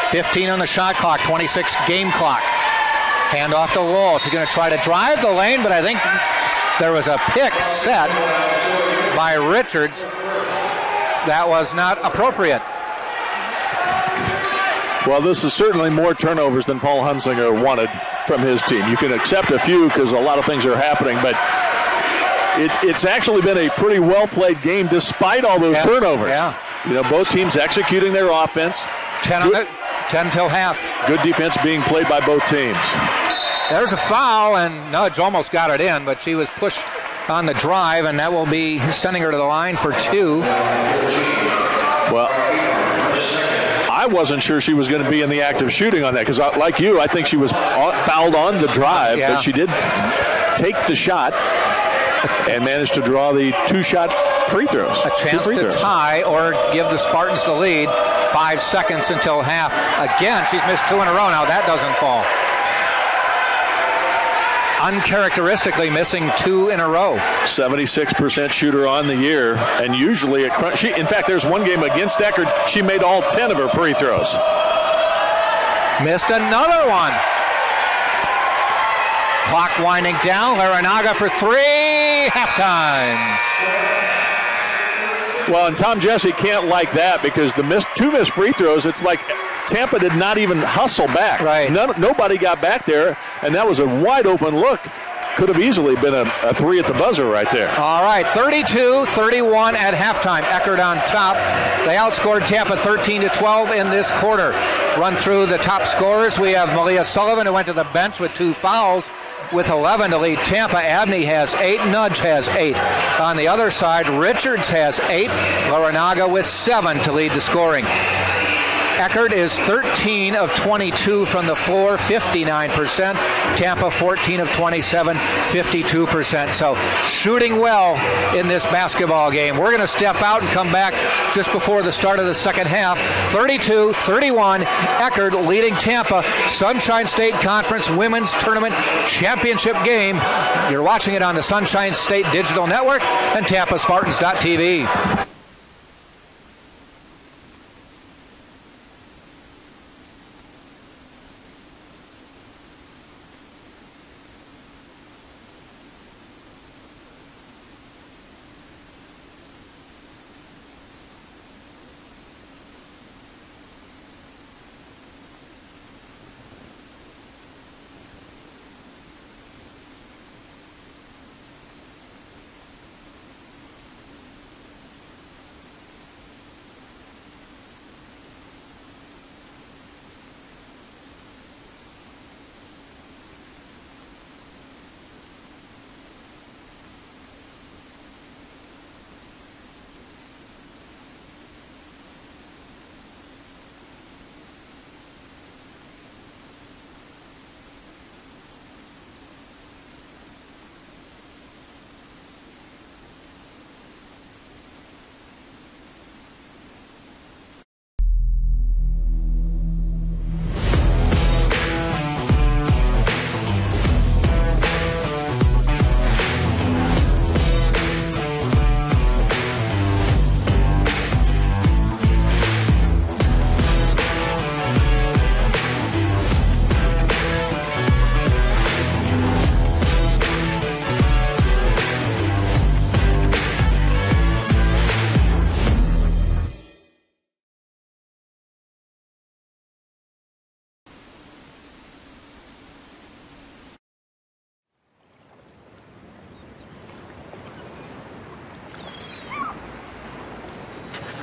15 on the shot clock, 26 game clock. Hand off to Lowell. She's going to try to drive the lane, but I think there was a pick set by Richards that was not appropriate. Well, this is certainly more turnovers than Paul Hunsinger wanted from his team. You can accept a few because a lot of things are happening, but it's actually been a pretty well-played game despite all those turnovers. Yeah. You know, both teams executing their offense. 10 till half. Good defense being played by both teams. There's a foul, and Nudge almost got it in, but she was pushed on the drive, and that will be sending her to the line for 2. Well, I wasn't sure she was going to be in the act of shooting on that because, like you, I think she was fouled on the drive, but she did take the shot and managed to draw the 2-shot free throws. A chance to tie or give the Spartans the lead. 5 seconds until half. Again, she's missed 2 in a row now. That doesn't fall. Uncharacteristically missing 2 in a row. 76% shooter on the year, and usually in fact, there's one game against Eckerd, she made all 10 of her free throws. Missed another one. Clock winding down. Larinaga for 3. Halftime. Well, and Tom Jesse can't like that because the 2 missed free throws, it's like Tampa did not even hustle back. Right. Nobody got back there, and that was a wide open look. Could have easily been a 3 at the buzzer right there. All right, 32-31 at halftime. Eckerd on top. They outscored Tampa 13-12 in this quarter. Run through the top scorers. We have Melia Sullivan, who went to the bench with 2 fouls. With 11 to lead Tampa. Abney has 8. Nudge has 8. On the other side, Richards has 8. Larinaga with 7 to lead the scoring. Eckerd is 13 of 22 from the floor, 59%. Tampa 14 of 27, 52%. So shooting well in this basketball game. We're going to step out and come back just before the start of the second half. 32-31, Eckerd leading Tampa. Sunshine State Conference Women's Tournament Championship game. You're watching it on the Sunshine State Digital Network and TampaSpartans.tv.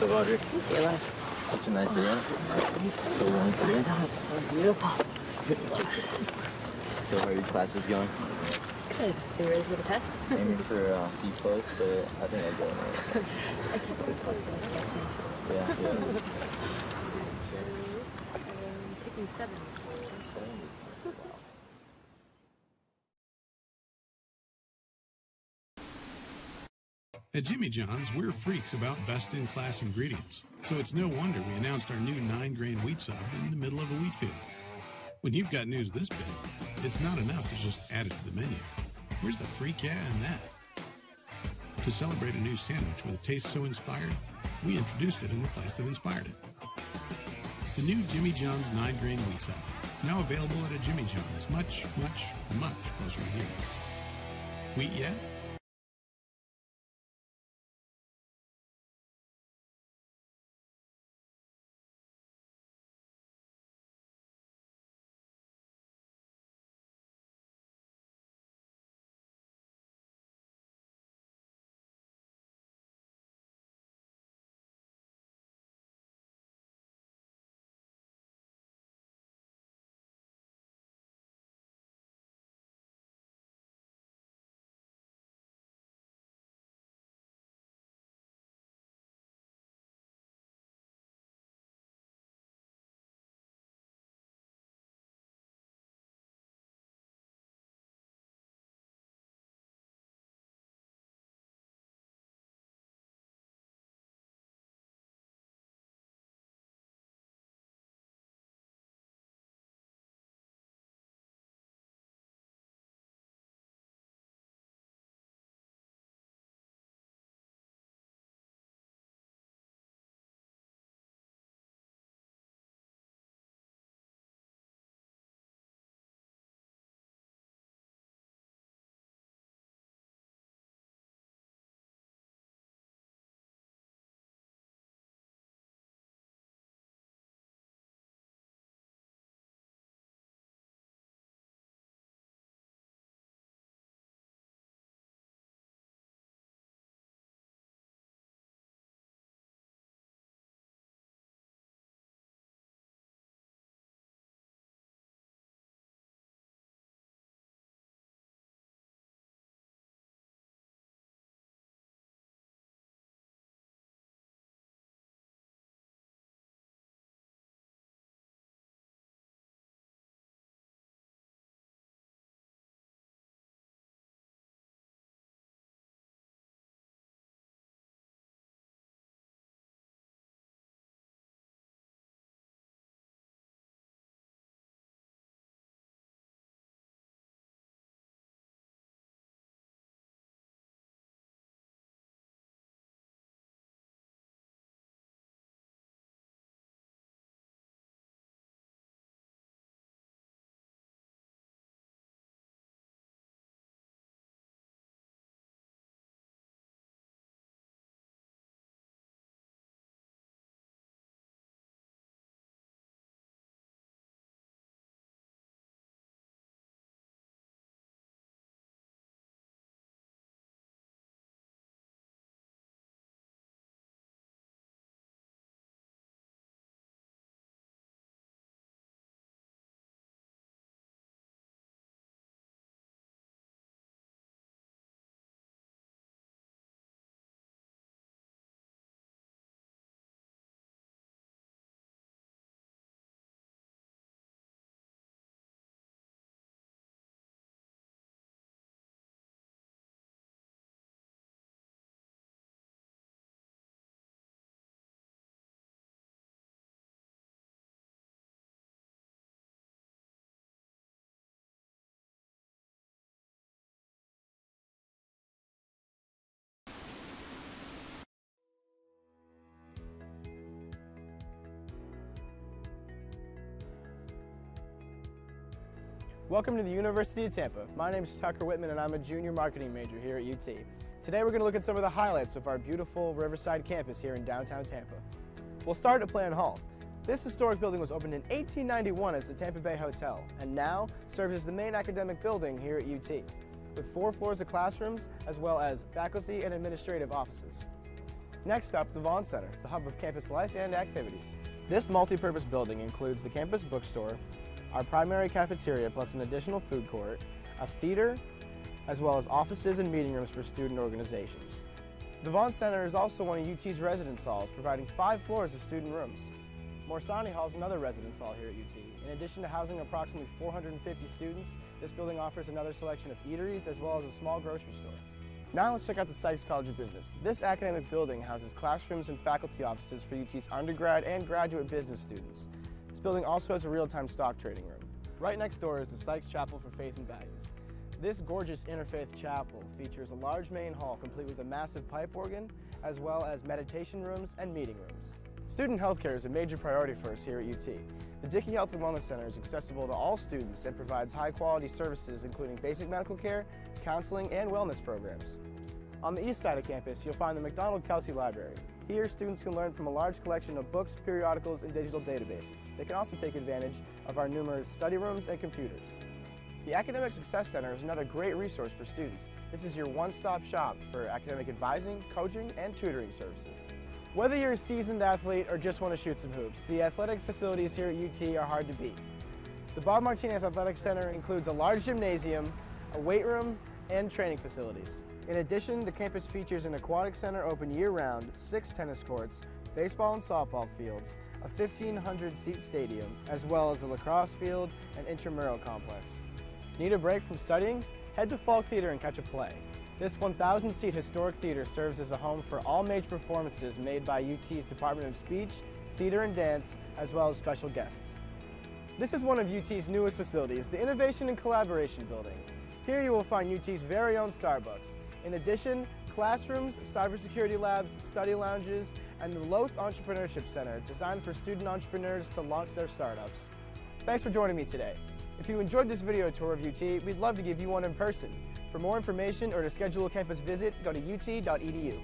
up, Audrey? Kayla. Such a nice day. So warm today. It's so beautiful. So how are your classes going? Good. You ready for the test? Aiming for C+, but I think I'll go in there. I can't believe close to that. Yeah. Picking 7. 7 is wow. At Jimmy John's, we're freaks about best-in-class ingredients, so it's no wonder we announced our new 9-grain wheat sub in the middle of a wheat field. When you've got news this big, it's not enough to just add it to the menu. Where's the freak yeah in that? To celebrate a new sandwich with a taste so inspired, we introduced it in the place that inspired it. The new Jimmy John's 9-grain wheat sub, now available at a Jimmy John's, much closer to here. Wheat yeah? Welcome to the University of Tampa. My name is Tucker Whitman and I'm a junior marketing major here at UT. Today we're going to look at some of the highlights of our beautiful Riverside campus here in downtown Tampa. We'll start at Plan Hall. This historic building was opened in 1891 as the Tampa Bay Hotel and now serves as the main academic building here at UT, with 4 floors of classrooms as well as faculty and administrative offices. Next up, the Vaughan Center, the hub of campus life and activities. This multi-purpose building includes the campus bookstore, our primary cafeteria plus an additional food court, a theater, as well as offices and meeting rooms for student organizations. The Vaughan Center is also one of UT's residence halls, providing 5 floors of student rooms. Morsani Hall is another residence hall here at UT. In addition to housing approximately 450 students, this building offers another selection of eateries as well as a small grocery store. Now let's check out the Sykes College of Business. This academic building houses classrooms and faculty offices for UT's undergrad and graduate business students. This building also has a real-time stock trading room. Right next door is the Sykes Chapel for Faith and Values. This gorgeous interfaith chapel features a large main hall complete with a massive pipe organ, as well as meditation rooms and meeting rooms. Student healthcare is a major priority for us here at UT. The Dickey Health and Wellness Center is accessible to all students and provides high-quality services including basic medical care, counseling, and wellness programs. On the east side of campus, you'll find the McDonald-Kelsey Library. Here, students can learn from a large collection of books, periodicals, and digital databases. They can also take advantage of our numerous study rooms and computers. The Academic Success Center is another great resource for students. This is your one-stop shop for academic advising, coaching, and tutoring services. Whether you're a seasoned athlete or just want to shoot some hoops, the athletic facilities here at UT are hard to beat. The Bob Martinez Athletic Center includes a large gymnasium, a weight room, and training facilities. In addition, the campus features an aquatic center open year-round, 6 tennis courts, baseball and softball fields, a 1,500-seat stadium, as well as a lacrosse field and intramural complex. Need a break from studying? Head to Falk Theater and catch a play. This 1,000-seat historic theater serves as a home for all major performances made by UT's Department of Speech, Theater and Dance, as well as special guests. This is one of UT's newest facilities, the Innovation and Collaboration Building. Here you will find UT's very own Starbucks. In addition, classrooms, cybersecurity labs, study lounges, and the Loth Entrepreneurship Center, designed for student entrepreneurs to launch their startups. Thanks for joining me today. If you enjoyed this video tour of UT, we'd love to give you one in person. For more information or to schedule a campus visit, go to ut.edu.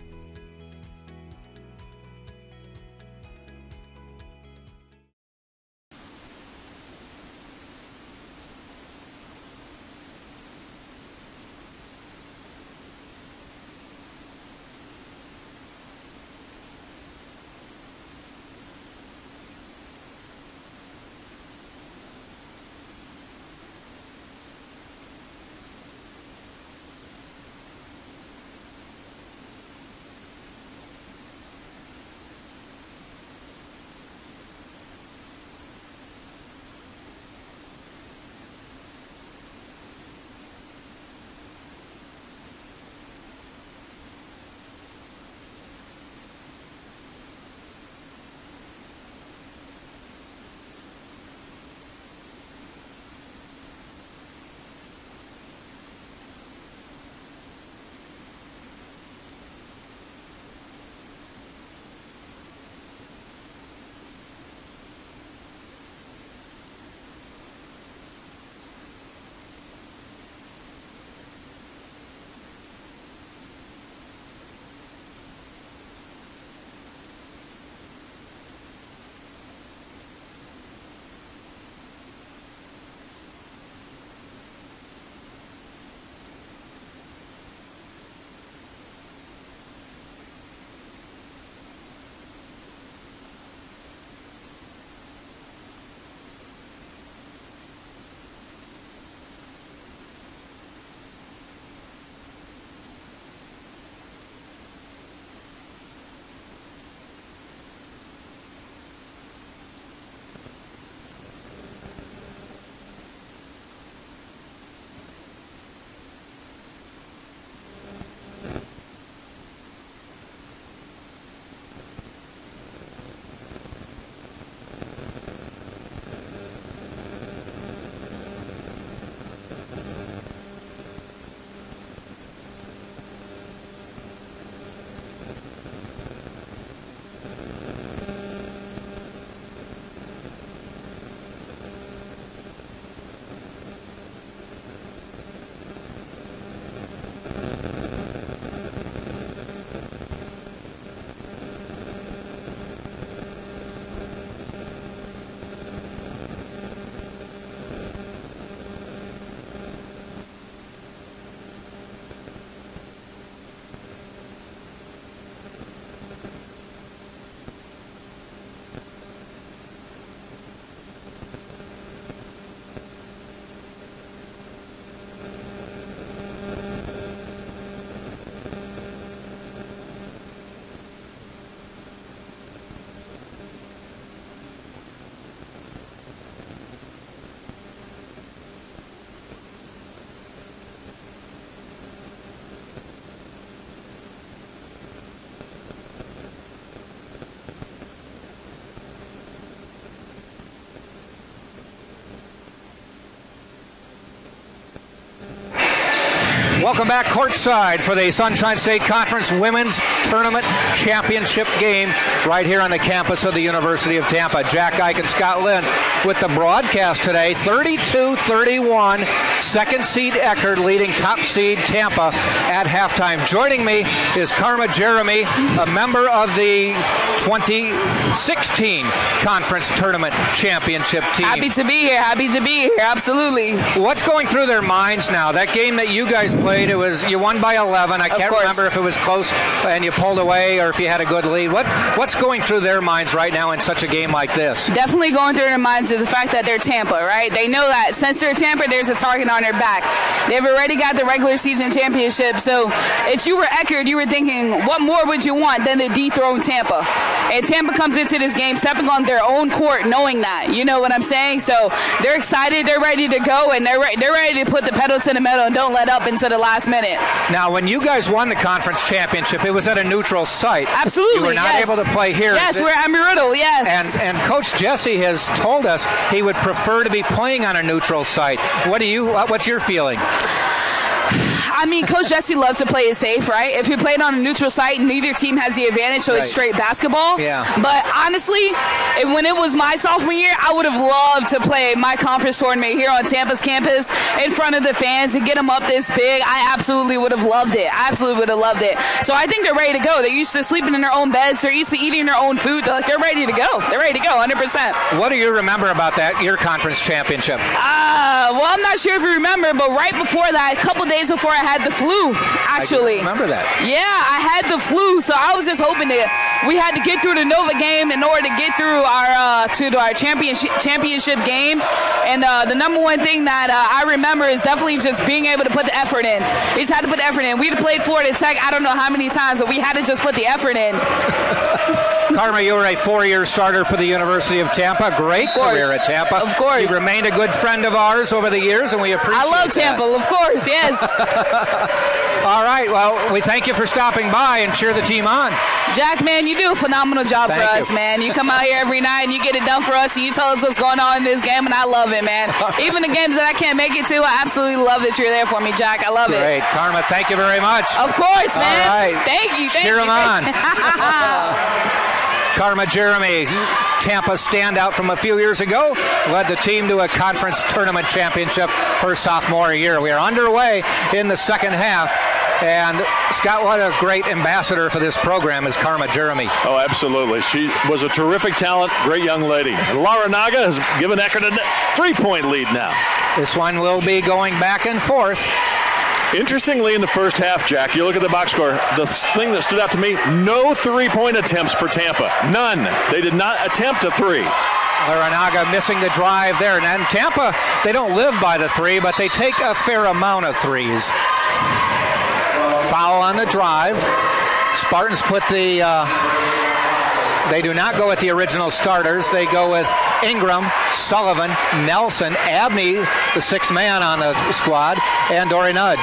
Welcome back courtside for the Sunshine State Conference Women's Tournament Championship game right here on the campus of the University of Tampa. Jack Ike and Scott Lynn with the broadcast today. 32-31, second seed Eckerd leading top seed Tampa at halftime. Joining me is Karma Jeremy, a member of the 2016 Conference Tournament Championship team. Happy to be here, absolutely. What's going through their minds now? That game that you guys played, you won by 11. I can't remember if it was close and you pulled away or if you had a good lead. What's going through their minds right now in such a game like this? Definitely going through their minds is the fact that they're Tampa, right? They know that since they're Tampa, there's a target on their back. They've already got the regular season championship, so if you were Eckerd, you were thinking, what more would you want than to dethrone Tampa? And Tampa comes into this game stepping on their own court knowing that. You know what I'm saying? So they're excited, they're ready to go, and they're ready to put the pedal to the metal and don't let up into the last minute. Now, when you guys won the conference championship, it was at a neutral site. Absolutely, you were not able to play here. Yes, we're at Amarillo, yes. And Coach Jesse has told us he would prefer to be playing on a neutral site. What's your feeling? I mean, Coach Jesse loves to play it safe, right? If you played on a neutral site, neither team has the advantage, so it's straight basketball. Yeah. But honestly, when it was my sophomore year, I would have loved to play my conference tournament here on Tampa's campus in front of the fans and get them up this big. I absolutely would have loved it. So I think they're ready to go. They're used to sleeping in their own beds. They're used to eating their own food. They're ready to go. They're ready to go, 100%. What do you remember about your conference championship? Well, I'm not sure if you remember, but right before that, a couple days before I had the flu, actually. I remember that. Yeah, I had the flu, so I was just hoping that we had to get through the Nova game in order to get through our championship game. And the number one thing that I remember is definitely just being able to put the effort in. We just had to put the effort in. We'd played Florida Tech I don't know how many times, but we had to just put the effort in. Karma, you were a 4-year starter for the University of Tampa. Great career at Tampa. Of course. You remained a good friend of ours over the years, and we appreciate it. I love Tampa, of course, yes. All right, well, we thank you for stopping by and cheer the team on. Jack, man, you do a phenomenal job for us, man. You come out here every night and you get it done for us and you tell us what's going on in this game, and I love it, man. Even the games that I can't make it to, I absolutely love that you're there for me, Jack. I love it. Great. Karma, thank you very much. Of course, man. All right. Thank you. Cheer them on. Karma Jeremy, Tampa standout from a few years ago, led the team to a conference tournament championship her sophomore year. We are underway in the second half. And Scott, what a great ambassador for this program is Karma Jeremy. Oh, absolutely. She was a terrific talent, great young lady. And Laura Naga has given Eckerd a 3-point lead now. This one will be going back and forth. Interestingly, in the first half, Jack, you look at the box score, the thing that stood out to me, no 3-point attempts for Tampa. None. They did not attempt a 3. Laranaga missing the drive there. And Tampa, they don't live by the 3, but they take a fair amount of 3s. Foul on the drive. Spartans put they do not go with the original starters. They go with Ingram, Sullivan, Nelson, Abney, the 6th man on the squad, and Dory Nudge.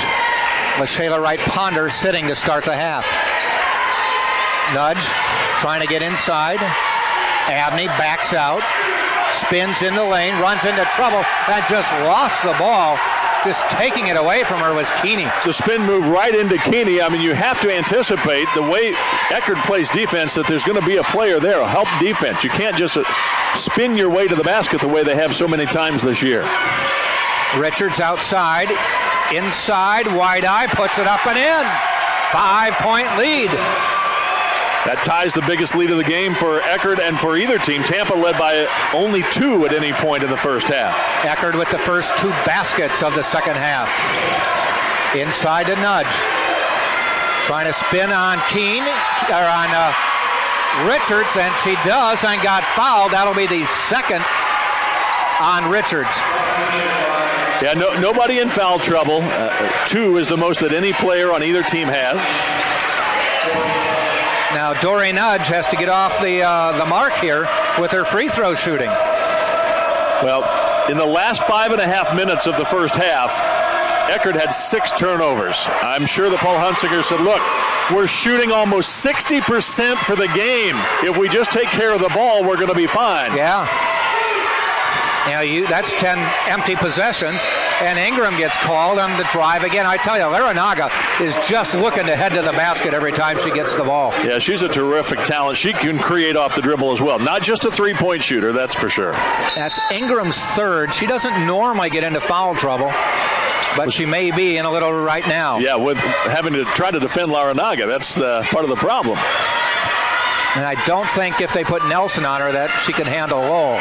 LaShayla Wright Ponder sitting to start the half. Nudge trying to get inside. Abney backs out, spins in the lane, runs into trouble, and just lost the ball. Just taking it away from her was Keeney. The spin move right into Keeney. I mean, you have to anticipate the way Eckerd plays defense that there's going to be a player there to help defense. You can't just spin your way to the basket the way they have so many times this year. Richards outside, inside, wide eye, puts it up and in. 5-point lead. That ties the biggest lead of the game for Eckerd and for either team. Tampa led by only 2 at any point in the first half. Eckerd with the first 2 baskets of the second half. Inside to Nudge. Trying to spin on Richards, and she does and got fouled. That'll be the second on Richards. Yeah, nobody in foul trouble. 2 is the most that any player on either team has. Now Dory Nudge has to get off the mark here with her free throw shooting. Well, in the last 5.5 minutes of the first half, Eckerd had 6 turnovers. I'm sure that Paul Hunsinger said, look, we're shooting almost 60% for the game. If we just take care of the ball, we're going to be fine. Yeah. That's 10 empty possessions, and Ingram gets called on the drive again. I tell you, Larinaga is just looking to head to the basket every time she gets the ball. Yeah, she's a terrific talent. She can create off the dribble as well. Not just a three-point shooter, that's for sure. That's Ingram's third. She doesn't normally get into foul trouble, but she may be in a little right now. Yeah, with having to try to defend Larinaga, that's part of the problem. And I don't think if they put Nelson on her that she can handle Lowell.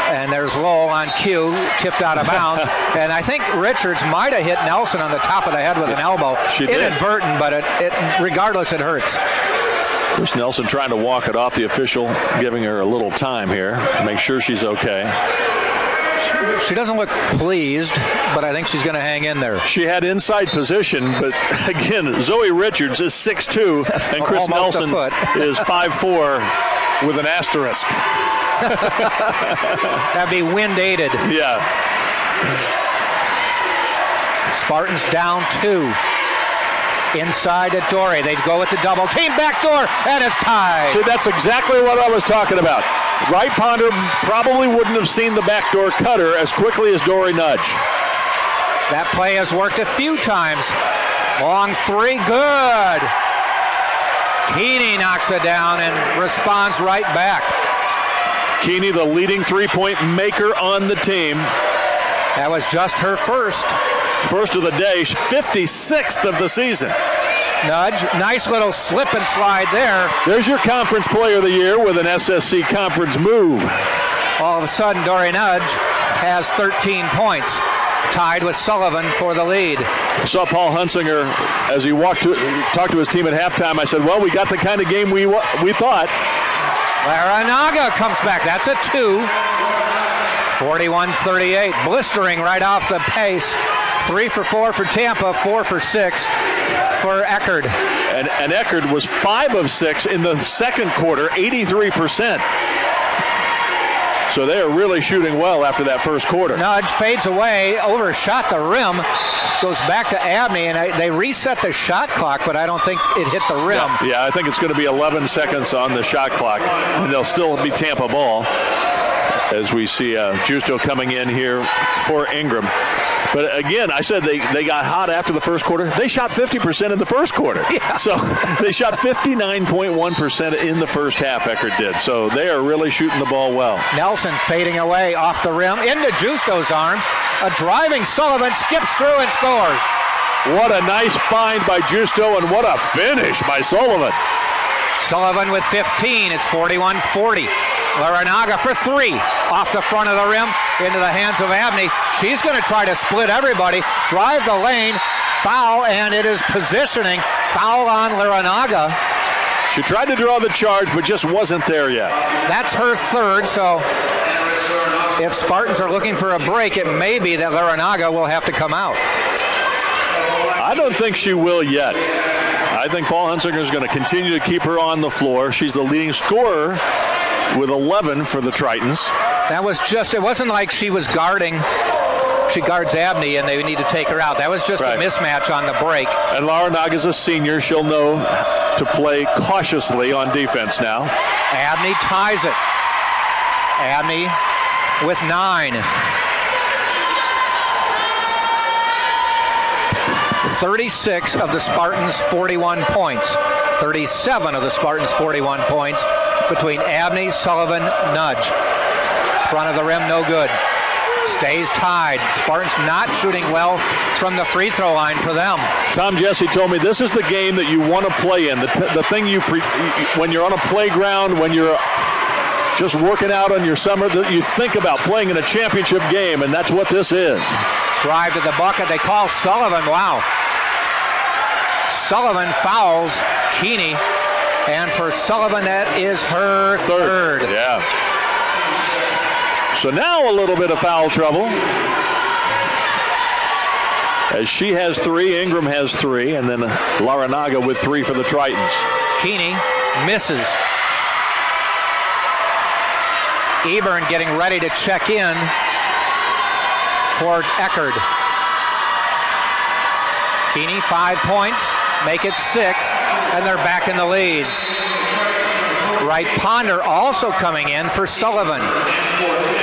And there's Lowell on cue, tipped out of bounds. And I think Richards might have hit Nelson on the top of the head with an elbow. She did. Inadvertent, but regardless, it hurts. Here's Nelson trying to walk it off. The official giving her a little time here. Make sure she's okay. She doesn't look pleased, but I think she's going to hang in there. She had inside position, but again, Zoe Richards is 6'2", and Chris Nelson is 5'4", with an asterisk. That'd be wind-aided. Yeah. Spartans down 2. Inside at Dory. They'd go with the double team backdoor, and it's tied. See, that's exactly what I was talking about. Wright Ponder probably wouldn't have seen the backdoor cutter as quickly as Dory Nudge. That play has worked a few times. Long three, good. Keeney knocks it down and responds right back. Keeney, the leading three-point maker on the team. That was just her first. First of the day, 56th of the season. Nudge, nice little slip and slide there. There's your conference player of the year with an SSC conference move. All of a sudden, Dory Nudge has 13 points, tied with Sullivan for the lead. I saw Paul Hunsinger as he talked to his team at halftime. I said, well, we got the kind of game we thought. Larinaga comes back. That's a 2. 41-38. Blistering right off the pace. 3 for 4 for Tampa, 4 for 6 for Eckerd. And Eckerd was 5 of 6 in the second quarter, 83%. So they are really shooting well after that first quarter. Nudge fades away, overshot the rim, goes back to Abney, and they reset the shot clock, but I don't think it hit the rim. Yeah, I think it's going to be 11 seconds on the shot clock, and they'll still be Tampa ball as we see Justo coming in here for Ingram. But again, I said they got hot after the first quarter. They shot 50% in the first quarter. Yeah. So they shot 59.1% in the first half, Eckerd did. So they are really shooting the ball well. Nelson fading away off the rim into Justo's arms. A driving Sullivan skips through and scores. What a nice find by Justo, and what a finish by Sullivan. Sullivan with 15. It's 41-40. Larinaga for 3 off the front of the rim into the hands of Abney. She's going to try to split everybody, drive the lane, foul, and it is positioning. Foul on Larinaga. She tried to draw the charge, but just wasn't there yet. That's her third, so if Spartans are looking for a break, it may be that Larinaga will have to come out. I don't think she will yet. I think Paul Hunsinger is going to continue to keep her on the floor. She's the leading scorer with 11 for the Tritons. That was just, it wasn't like she was guarding. She guards Abney and they need to take her out. That was just a mismatch on the break. And Larinaga's a senior. She'll know to play cautiously on defense now. Abney ties it. Abney with 9. 36 of the Spartans' 41 points. 37 of the Spartans' 41 points between Abney, Sullivan, Nudge. Front of the rim, no good. Stays tied. Spartans not shooting well from the free throw line for them. Tom Jesse told me this is the game that you want to play in. The thing when you're on a playground, when you're just working out on your summer, that you think about playing in a championship game, and that's what this is. Drive to the bucket. They call Sullivan. Wow. Sullivan fouls Keeney. And for Sullivan, that is her third. Yeah. So now a little bit of foul trouble. As she has 3, Ingram has 3, and then Larinaga with 3 for the Tritons. Keeney misses. Eburn getting ready to check in for Eckerd. Keeney, 5 points, make it 6, and they're back in the lead. Wright Ponder also coming in for Sullivan.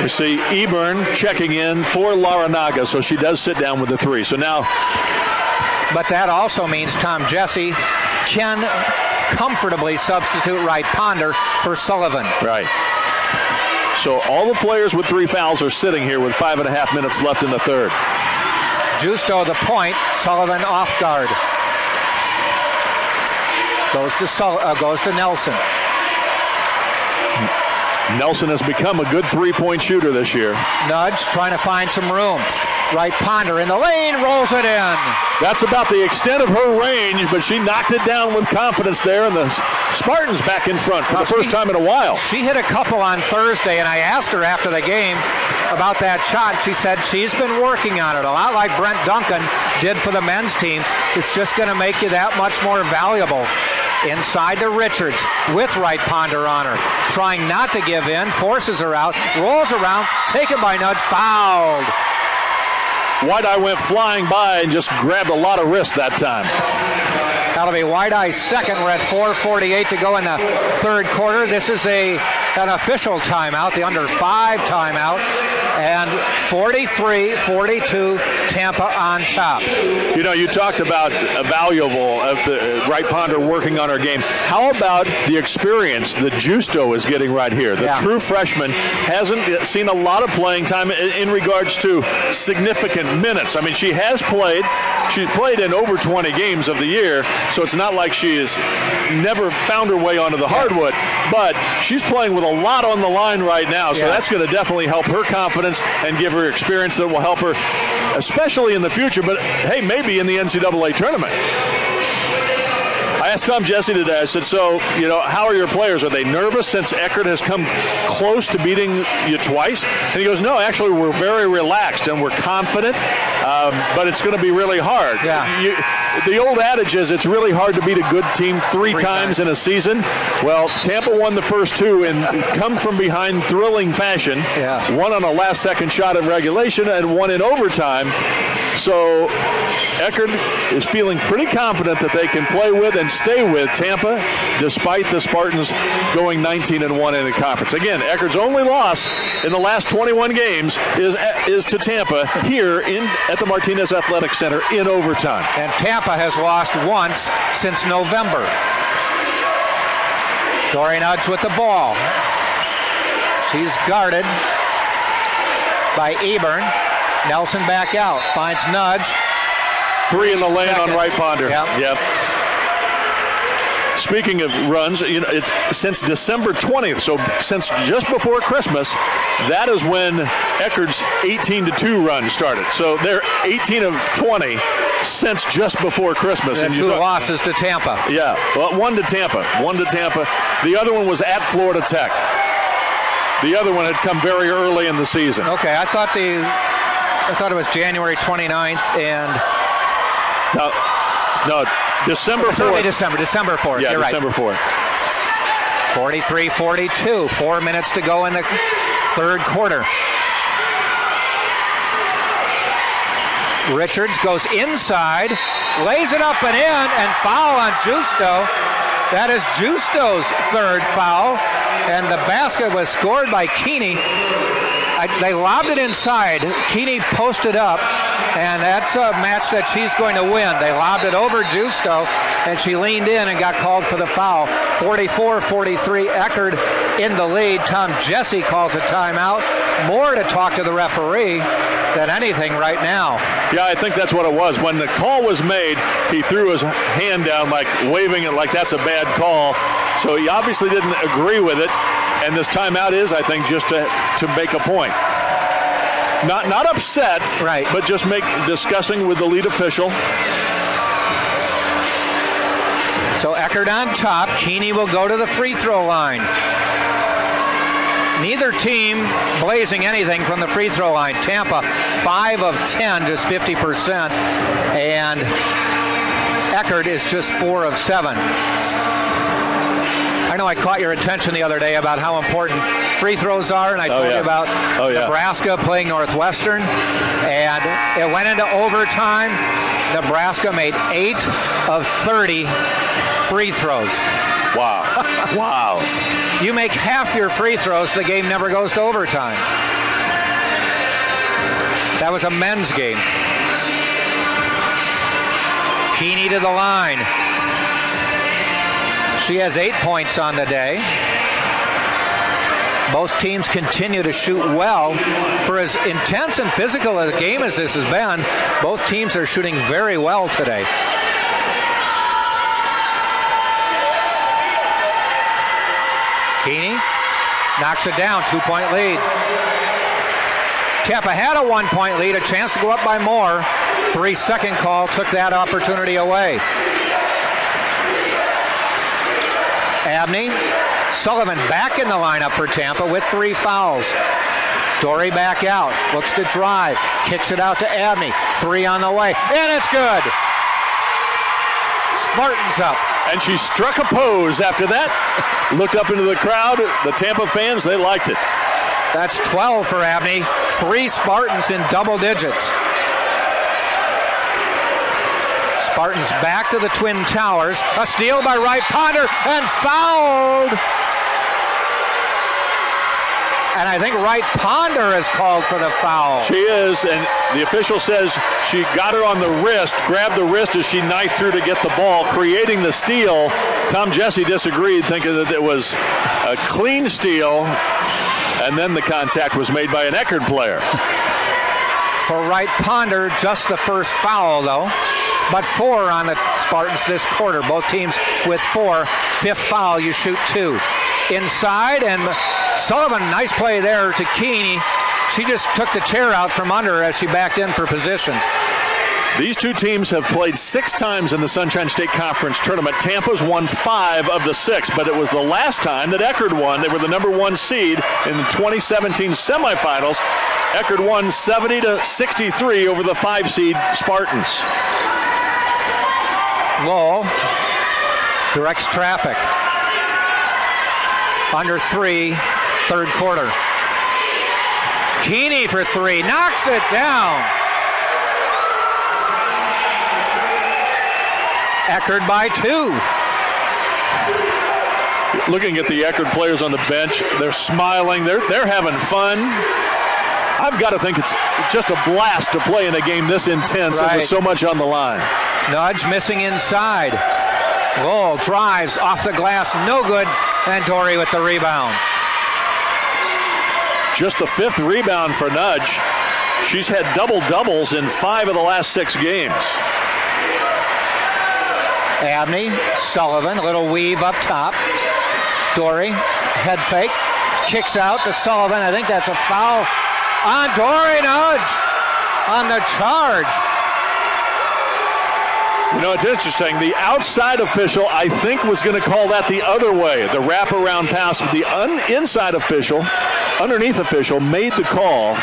We see Eckerd checking in for Laranaga, so she does sit down with the 3. So now, but that also means Tom Jesse can comfortably substitute Wright Ponder for Sullivan. Right. So all the players with 3 fouls are sitting here with 5.5 minutes left in the third. Justo the point, Sullivan off guard. Goes to Nelson. Nelson has become a good 3-point shooter this year. Nudge trying to find some room. Wright Ponder in the lane, rolls it in. That's about the extent of her range, but she knocked it down with confidence there, and the Spartans back in front for the first time in a while. She hit a couple on Thursday, and I asked her after the game about that shot. She said she's been working on it, a lot like Brent Duncan did for the men's team. It's just going to make you that much more valuable. Inside to Richards with Wright Ponder on her. Trying not to give in, forces her out, rolls around, taken by Nudge, fouled. White-Eye went flying by and just grabbed a lot of wrist that time. That'll be White-Eye's second. We're at 4:48 to go in the third quarter. This is an official timeout, the under 5 timeout. And 43-42, Tampa on top. You know, you talked about valuable Wright Ponder working on her game. How about the experience that Justo is getting right here? The true freshman hasn't seen a lot of playing time in regards to significant minutes. I mean, she has played. She's played in over 20 games of the year, so it's not like she has never found her way onto the hardwood. But she's playing with a lot on the line right now, so that's going to definitely help her confidence and give her experience that will help her, especially in the future, but hey, maybe in the NCAA tournament. I asked Tom Jesse today, I said, so, you know, how are your players? Are they nervous since Eckerd has come close to beating you twice? And he goes, no, actually, we're very relaxed and we're confident, but it's going to be really hard. The old adage is it's really hard to beat a good team three times in a season. Well, Tampa won the first 2 and come from behind thrilling fashion. One on a last-second shot in regulation and one in overtime. So Eckerd is feeling pretty confident that they can play with and stay with Tampa despite the Spartans going 19-1 in the conference. Again, Eckerd's only loss in the last 21 games is to Tampa here at the Martinez Athletics Center in overtime. And Tampa has lost once since November. Dory Nudge with the ball. She's guarded by Eckerd. Nelson back out, finds Nudge. 3 in the lane on Wright Ponder. Yep. Speaking of runs, you know, it's since December 20th, so since just before Christmas, that is when Eckerd's 18-2 run started. So they're 18 of 20 since just before Christmas. And 2 losses to Tampa. Yeah, well, 1 to Tampa. The other one was at Florida Tech. The other one had come very early in the season. Okay, I thought it was January 29th and... No, December 4th. December 4th. Yeah, you're December 4th. 43-42. 4 minutes to go in the third quarter. Richards goes inside, lays it up and in, and foul on Justo. That is Justo's third foul, and the basket was scored by Keeney. They lobbed it inside. Keeney posted up, and that's a match that she's going to win. They lobbed it over Justo, and she leaned in and got called for the foul. 44-43, Eckerd in the lead. Tom Jesse calls a timeout. More to talk to the referee than anything right now. Yeah, I think that's what it was. When the call was made, he threw his hand down, like waving it like that's a bad call. So he obviously didn't agree with it. And this timeout is, I think, just to make a point. Not upset, right, but just discussing with the lead official. So Eckerd on top. Keeney will go to the free throw line. Neither team blazing anything from the free throw line. Tampa 5 of 10, just 50%, and Eckerd is just 4 of 7. I know I caught your attention the other day about how important free throws are, and I told you about Nebraska playing Northwestern, and it went into overtime. Nebraska made 8 of 30 free throws. Wow. Wow. You make half your free throws, the game never goes to overtime. That was a men's game. Keeney to the line. She has 8 points on the day. Both teams continue to shoot well. For as intense and physical a game as this has been, both teams are shooting very well today. Keeney knocks it down, 2-point lead. Tampa had a 1-point lead, a chance to go up by more. 3-second call took that opportunity away. Abney, Sullivan back in the lineup for Tampa with 3 fouls. Dory back out, looks to drive, kicks it out to Abney. 3 on the way, and it's good. Spartans up. And she struck a pose after that. Looked up into the crowd. The Tampa fans, they liked it. That's 12 for Abney. 3 Spartans in double digits. Spartans back to the Twin Towers. A steal by Wright Ponder and fouled. And I think Wright Ponder is called for the foul. She is, and the official says she got her on the wrist, grabbed the wrist as she knifed through to get the ball, creating the steal. Tom Jesse disagreed, thinking that it was a clean steal, and then the contact was made by an Eckerd player. For Wright Ponder, just the first foul, though. But 4 on the Spartans this quarter. Both teams with 4. 5th foul, you shoot 2. Inside, and Sullivan, nice play there to Keeney. She just took the chair out from under as she backed in for position. These two teams have played 6 times in the Sunshine State Conference tournament. Tampa's won 5 of the 6, but it was the last time that Eckerd won. They were the number 1 seed in the 2017 semifinals. Eckerd won 70-63 over the 5 seed Spartans. Lowell directs traffic. Under 3, 3rd quarter. Keeney for 3, knocks it down. Eckerd by 2. Looking at the Eckerd players on the bench, they're smiling, they're having fun. I've got to think it's just a blast to play in a game this intense and with so much on the line. Nudge missing inside. Lowell drives off the glass, no good, and Dory with the rebound. Just the 5th rebound for Nudge. She's had double-doubles in 5 of the last 6 games. Abney, Sullivan, a little weave up top. Dory, head fake, kicks out to Sullivan. I think that's a foul on Dory. Nudge on the charge. You know, it's interesting. The outside official, I think, was going to call that the other way, the wraparound pass. But the inside official, underneath official, made the call.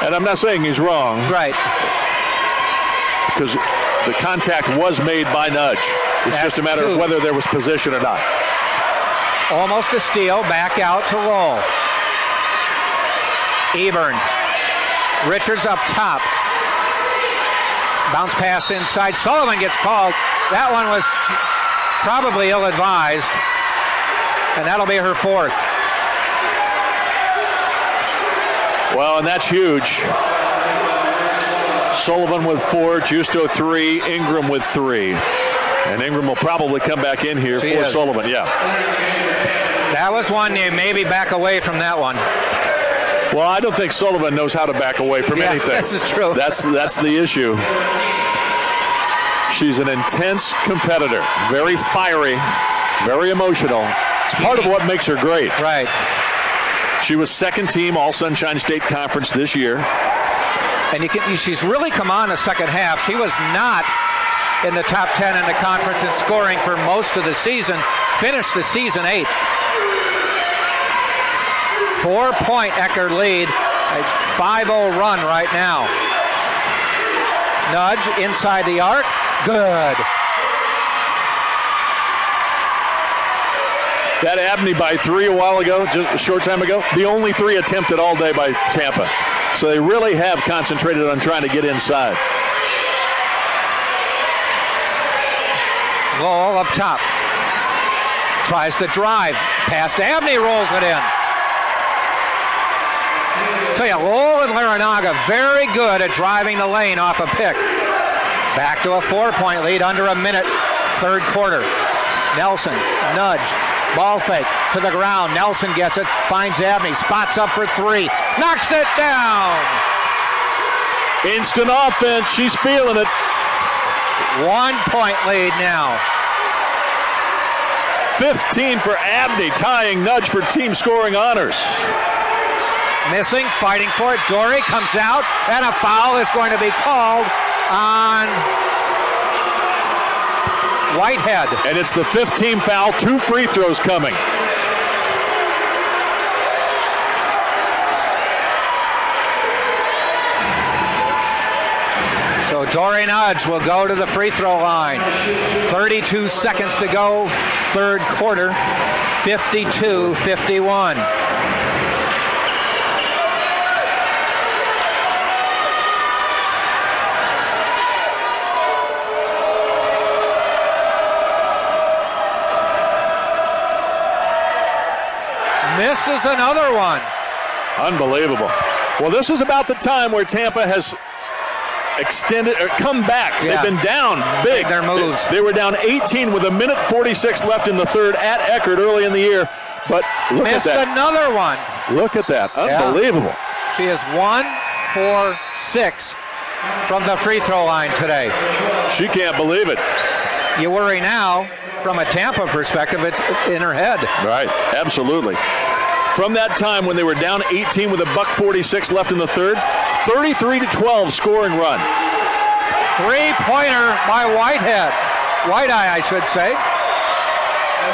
And I'm not saying he's wrong. Right. Because the contact was made by Nudge. It's just a matter of whether there was position or not. Almost a steal, back out to Lowell. Eburn. Richards up top. Bounce pass inside. Sullivan gets called. That one was probably ill-advised. And that'll be her 4th. Well, and that's huge. Sullivan with 4, Justo 3, Ingram with 3. And Ingram will probably come back in here for Sullivan. Yeah. That was one you maybe back away from that one. Well, I don't think Sullivan knows how to back away from anything. This is true. That's the issue. She's an intense competitor, very fiery, very emotional. It's part of what makes her great. Right. She was 2nd team All Sunshine State Conference this year. And she's really come on the second half. She was not in the top 10 in the conference in scoring for most of the season. Finished the season 8th. 4-point Eckerd lead. A 5-0 run right now. Nudge inside the arc. Good. That Abney by 3 a while ago, just a short time ago, the only 3 attempted all day by Tampa. So they really have concentrated on trying to get inside. Lowell up top. tries to drive. Past Abney, rolls it in. Tell you, Lowell and Larinaga very good at driving the lane off a pick. Back to a 4-point lead, under a minute, third quarter. Nelson, nudge, ball fake to the ground. Nelson gets it, finds Abney, spots up for three, knocks it down. Instant offense, she's feeling it. 1-point lead now. 15 for Abney, tying Nudge for team scoring honors. Missing, fighting for it. Dory comes out, and a foul is going to be called on Whitehead. And it's the 15th foul, 2 free throws coming. So Dory Nudge will go to the free throw line. 32 seconds to go, third quarter, 52-51. Misses another one. Unbelievable. Well, this is about the time where Tampa has extended or come back. Yeah. They've been down big. Their moves. They were down 18 with 1:46 left in the third at Eckerd early in the year. But look Missed at that. another one. Look at that. Unbelievable. Yeah. She is 1 for 6 from the free throw line today. She can't believe it. You worry now, from a Tampa perspective, it's in her head. Right, absolutely. From that time when they were down 18 with 1:46 left in the third, 33-12 scoring run. Three-pointer by Whitehead. White-Eye, I should say.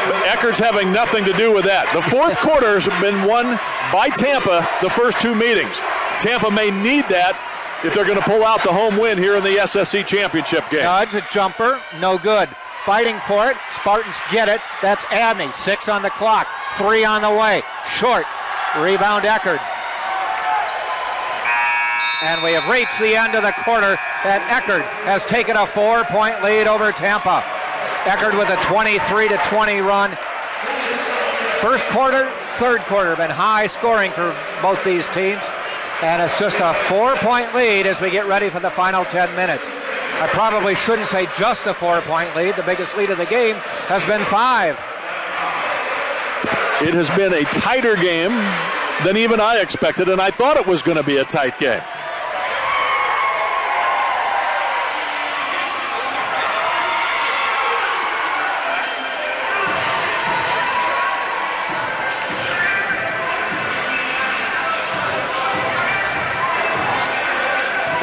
But Eckerd's having nothing to do with that. The fourth quarter has been won by Tampa the first 2 meetings. Tampa may need that if they're going to pull out the home win here in the SSC championship game. Nudge, a jumper, no good. Fighting for it. Spartans get it. That's Abney. 6 on the clock. 3 on the way. Short. Rebound Eckerd. And we have reached the end of the quarter, and Eckerd has taken a 4-point lead over Tampa. Eckerd with a 23-20 run. First quarter, third quarter, been high scoring for both these teams. And it's just a 4-point lead as we get ready for the final 10 minutes. I probably shouldn't say just a 4-point lead. The biggest lead of the game has been 5. It has been a tighter game than even I expected, and I thought it was going to be a tight game.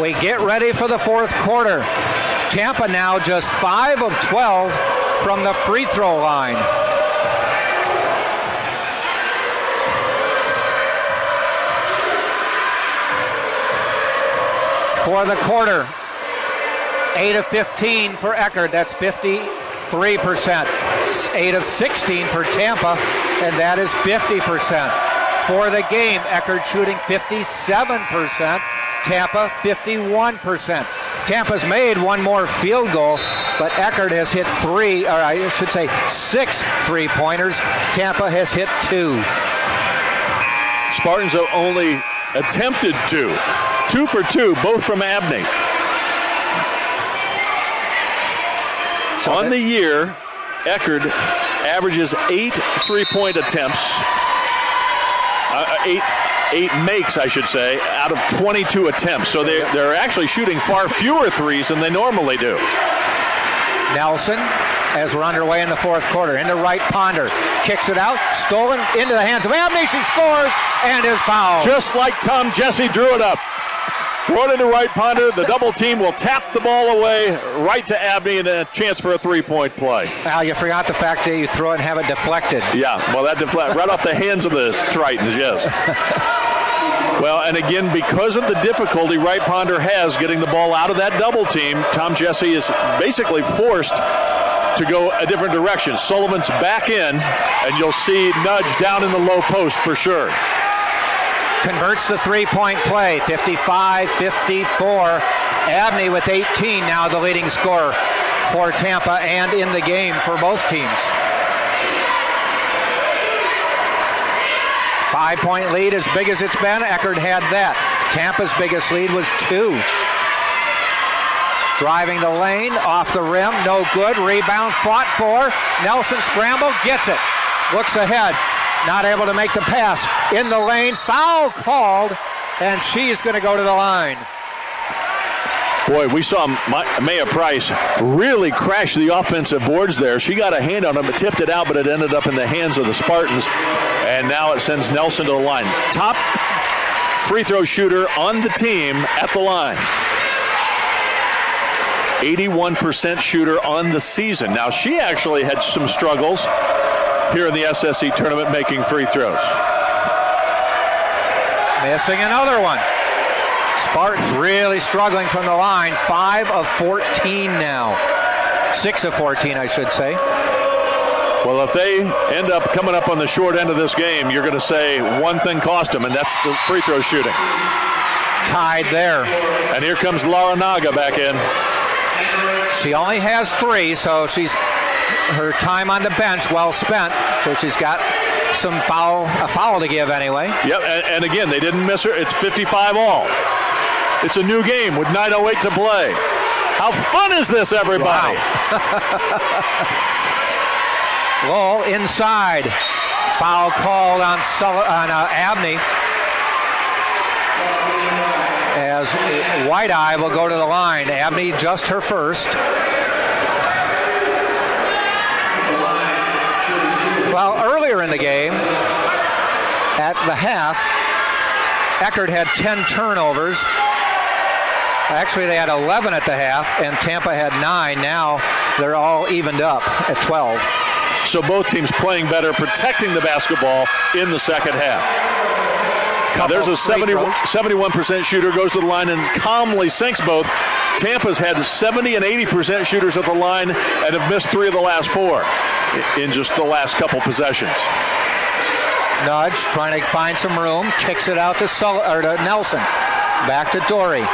We get ready for the fourth quarter. Tampa now just 5 of 12 from the free throw line. For the quarter, 8 of 15 for Eckerd, that's 53%. 8 of 16 for Tampa, and that is 50%. For the game, Eckerd shooting 57%. Tampa, 51%. Tampa's made one more field goal, but Eckerd has hit 3, or I should say 6 3-pointers. Tampa has hit 2. Spartans have only attempted 2. 2 for 2, both from Abney. On the year, Eckerd averages 8 3-point attempts. 8 makes, I should say, out of 22 attempts. So they're actually shooting far fewer threes than they normally do. Nelson, as we're underway in the fourth quarter, into right Ponder. Kicks it out, stolen into the hands of Abney. She scores and is fouled. Just like Tom Jesse drew it up. Throw it into right Ponder. The double team will tap the ball away right to Abney, and a chance for a 3-point play. Al, you forgot the fact that you throw it and have it deflected. Yeah, well, that deflected right off the hands of the Tritons, yes. Well, and again, because of the difficulty Wright Ponder has getting the ball out of that double team, Tom Jesse is basically forced to go a different direction. Sullivan's back in, and you'll see Nudge down in the low post for sure. Converts the 3-point play, 55-54. Abney with 18, now the leading scorer for Tampa and in the game for both teams. 5-point lead as big as it's been. Eckerd had that. Tampa's biggest lead was 2. Driving the lane, off the rim, no good. Rebound, fought for. Nelson scramble, gets it. Looks ahead, not able to make the pass. In the lane, foul called, and she's going to go to the line. Boy, we saw Maya Price really crash the offensive boards there. She got a hand on him, but tipped it out, but it ended up in the hands of the Spartans. And now it sends Nelson to the line. Top free throw shooter on the team at the line. 81% shooter on the season. Now, she actually had some struggles here in the SSC tournament making free throws. Missing another one. Spartans really struggling from the line. 5 of 14 now. 6 of 14, I should say. Well, if they end up coming up on the short end of this game, you're going to say one thing cost them, and that's the free throw shooting. Tied there. And here comes Laranaga back in. She only has 3, so her time on the bench well spent. So she's got a foul to give anyway. Yep, and again, they didn't miss her. It's 55 all. It's a new game with 9:08 to play. How fun is this, everybody? Wow. Lowell inside. Foul called on Abney. As White-Eye will go to the line. Abney just her first. Well, earlier in the game, at the half, Eckerd had 10 turnovers. Actually, they had 11 at the half, and Tampa had 9. Now they're all evened up at 12. So both teams playing better, protecting the basketball in the second half. There's a 71% shooter, goes to the line and calmly sinks both. Tampa's had 70 and 80% shooters at the line and have missed 3 of the last 4 in just the last couple possessions. Nudge trying to find some room, kicks it out to Nelson. Back to Dory.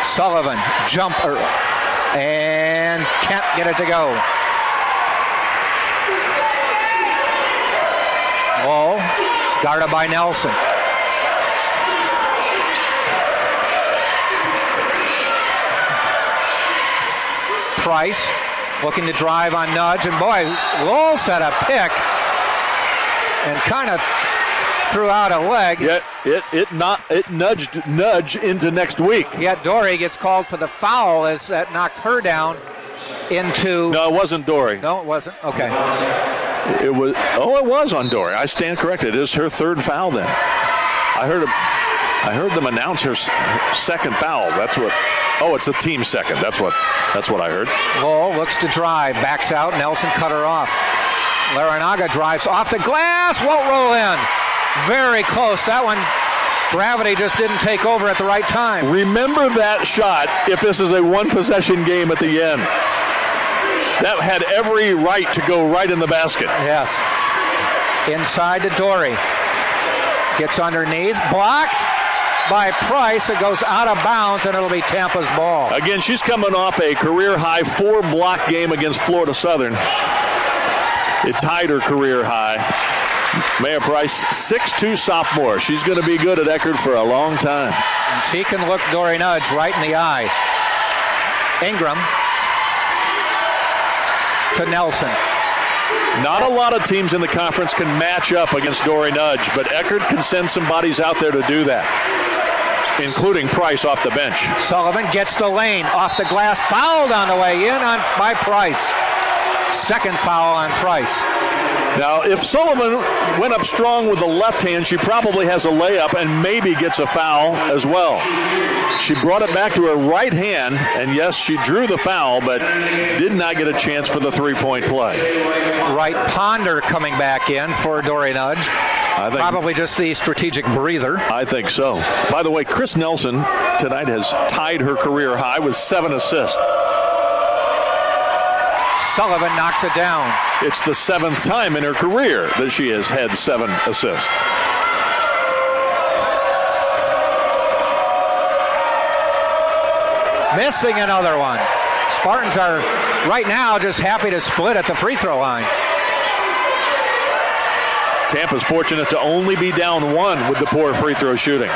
Sullivan, jumper, and can't get it to go. Low, guarded by Nelson. Price looking to drive on Nudge, and boy, Lowell set a pick and kind of threw out a leg. Yeah, it nudged Nudge into next week. Yet Dory gets called for the foul as that knocked her down into. No, it wasn't Dory. No, it wasn't. Okay. It was. Oh, it was on Dory. I stand corrected. It is her 3rd foul. Then I heard them announce her second foul. That's what. Oh, it's the team's second. That's what I heard. Lowell looks to drive, backs out. Nelson cut her off. Laranaga drives off the glass. Won't roll in. Very close. That one, gravity just didn't take over at the right time. Remember that shot if this is a one-possession game at the end. That had every right to go right in the basket. Yes. Inside to Dory. Gets underneath. Blocked by Price. It goes out of bounds, and it'll be Tampa's ball. Again, she's coming off a career-high 4-block game against Florida Southern. It tied her career high. Maya Price, 6'2" sophomore. She's going to be good at Eckerd for a long time. And she can look Dory Nudge right in the eye. Ingram to Nelson. Not a lot of teams in the conference can match up against Dory Nudge, but Eckerd can send some bodies out there to do that, including Price off the bench. Sullivan gets the lane, off the glass, fouled on the way in by Price. Second foul on Price. Now, if Sullivan went up strong with the left hand, she probably has a layup and maybe gets a foul as well. She brought it back to her right hand, and yes, she drew the foul, but did not get a chance for the three-point play. Right Ponder coming back in for Dory Nudge. Probably just the strategic breather. I think so. By the way, Chris Nelson tonight has tied her career high with 7 assists. Sullivan knocks it down. It's the 7th time in her career that she has had 7 assists. Missing another one. Spartans are right now just happy to split at the free throw line. Tampa's fortunate to only be down 1 with the poor free throw shooting.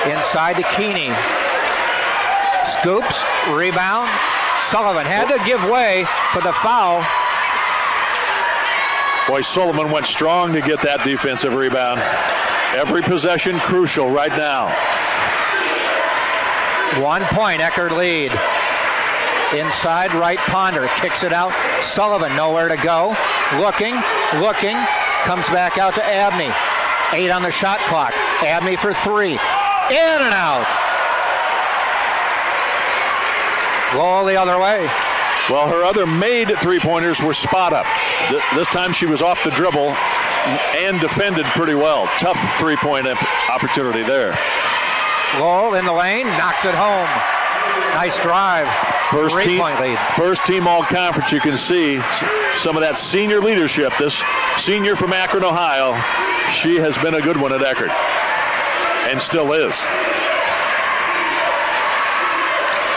Inside to Keeney. Scoops, rebound. Sullivan had to give way for the foul. Boy, Sullivan went strong to get that defensive rebound. Every possession crucial right now. 1 point, Eckerd lead. Inside, right Ponder, kicks it out. Sullivan nowhere to go. Looking, comes back out to Abney. 8 on the shot clock. Abney for 3. In and out. Goal the other way. Well, her other made three-pointers were spot up. This time she was off the dribble and defended pretty well. Tough three-point opportunity there. Lowell in the lane, knocks it home. Nice drive. First Three-point lead. First team all-conference. You can see some of that senior leadership. This senior from Akron, Ohio, she has been a good one at Eckerd and still is.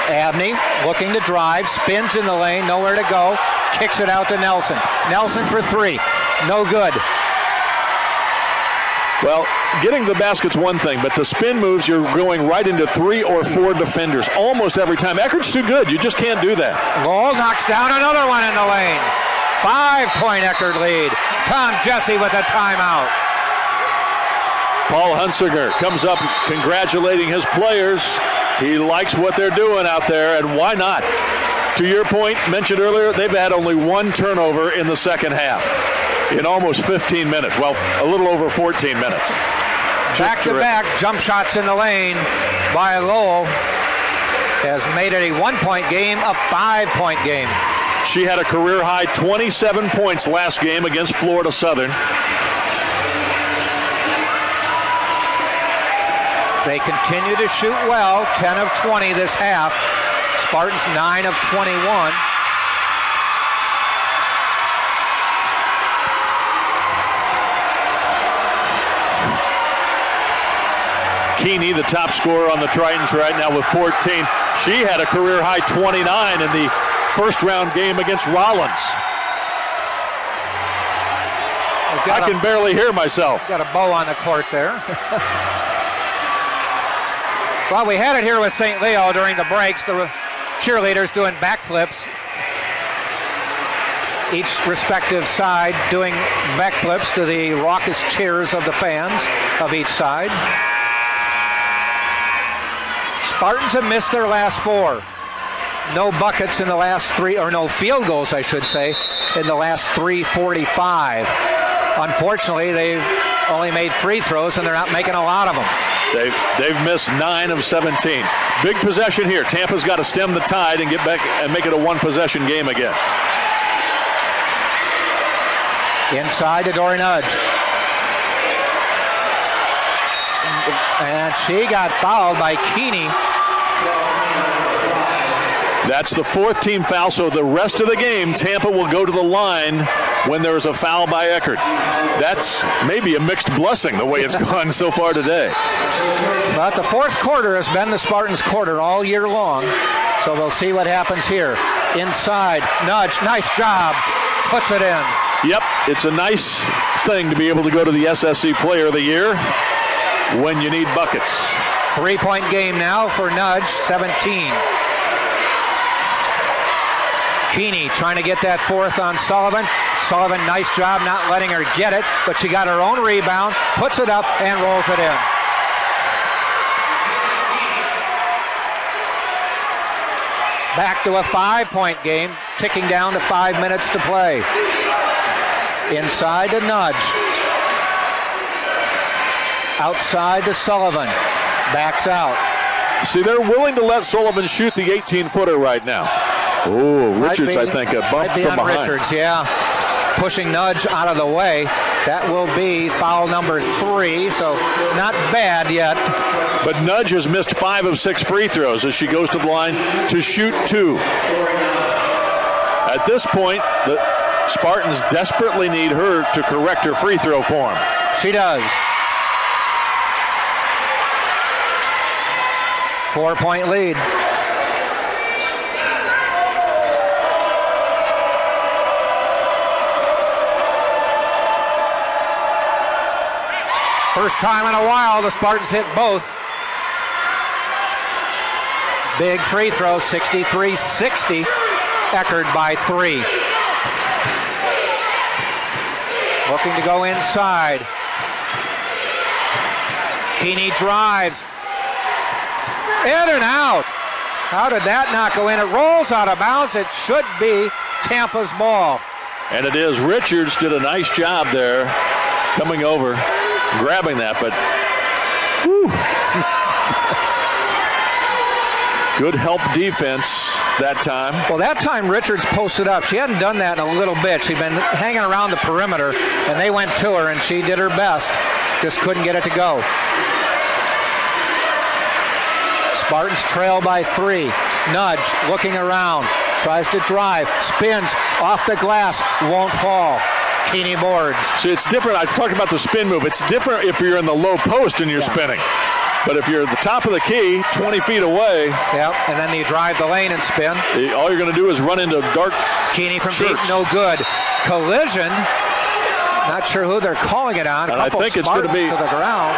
Abney looking to drive, spins in the lane, nowhere to go, kicks it out to Nelson. Nelson for 3, no good. Well, getting the basket's one thing, but the spin moves, you're going right into 3 or 4 defenders almost every time. Eckerd's too good. You just can't do that. Lowell knocks down another one in the lane. 5-point Eckerd lead. Tom Jesse with a timeout. Paul Hunsinger comes up congratulating his players. He likes what they're doing out there, and why not? To your point, mentioned earlier, they've had only 1 turnover in the second half in almost 15 minutes. Well, a little over 14 minutes. Back-to-back jump shots in the lane by Lowell has made it a 1-point game, a 5-point game. She had a career-high 27 points last game against Florida Southern. They continue to shoot well, 10 of 20 this half. Spartans 9 of 21. Keeney, the top scorer on the Tritons right now with 14. She had a career-high 29 in the first-round game against Rollins. I can barely hear myself. Got a bow on the court there. Well, we had it here with St. Leo during the breaks. The cheerleaders doing backflips. Each respective side doing backflips to the raucous cheers of the fans of each side. Spartans have missed their last 4. No buckets in the last 3, or no field goals, I should say, in the last 3:45. Unfortunately, they've only made free throws, and they're not making a lot of them. They've missed 9 of 17. Big possession here. Tampa's got to stem the tide and get back and make it a 1-possession game again. Inside to Dory Nudge. And she got fouled by Keeney. That's the 4th team foul, so the rest of the game, Tampa will go to the line when there is a foul by Eckerd. That's maybe a mixed blessing, the way it's gone so far today. But the 4th quarter has been the Spartans' quarter all year long, so we'll see what happens here. Inside, Nudge, nice job, puts it in. Yep, it's a nice thing to be able to go to the SSC Player of the Year when you need buckets. 3-point game now for Nudge, 17. Keeney trying to get that 4th on Sullivan. Sullivan, nice job not letting her get it, but she got her own rebound, puts it up, and rolls it in. Back to a 5-point game, ticking down to 5 minutes to play. Inside to Nudge. Outside to Sullivan. Backs out. See, they're willing to let Sullivan shoot the 18-footer right now. Oh, Richards, I think, a bump from behind. Richards, yeah. Pushing Nudge out of the way. That will be foul number 3, so not bad yet. But Nudge has missed 5 of 6 free throws as she goes to the line to shoot 2. At this point, the Spartans desperately need her to correct her free throw form. She does. 4-point lead. First time in a while the Spartans hit both. Big free throw, 63-60. Eckerd by 3. Looking to go inside. Keeney drives. In and out. How did that not go in? It rolls out of bounds. It should be Tampa's ball. And it is. Richards did a nice job there coming over, grabbing that, but whew. Good help defense that time. Well, that time Richards posted up. She hadn't done that in a little bit. She'd been hanging around the perimeter, and they went to her, and she did her best. Just couldn't get it to go. Spartans trail by 3. Nudge, looking around, tries to drive, spins off the glass, won't fall. Keeney boards. See, it's different. I talked about the spin move. It's different if you're in the low post and you're spinning. But if you're at the top of the key, 20 feet away. Yep, and then you drive the lane and spin. All you're going to do is run into dark Keeney from shirts. deep, no good. Collision. Not sure who they're calling it on. And I think it's going to be to the ground.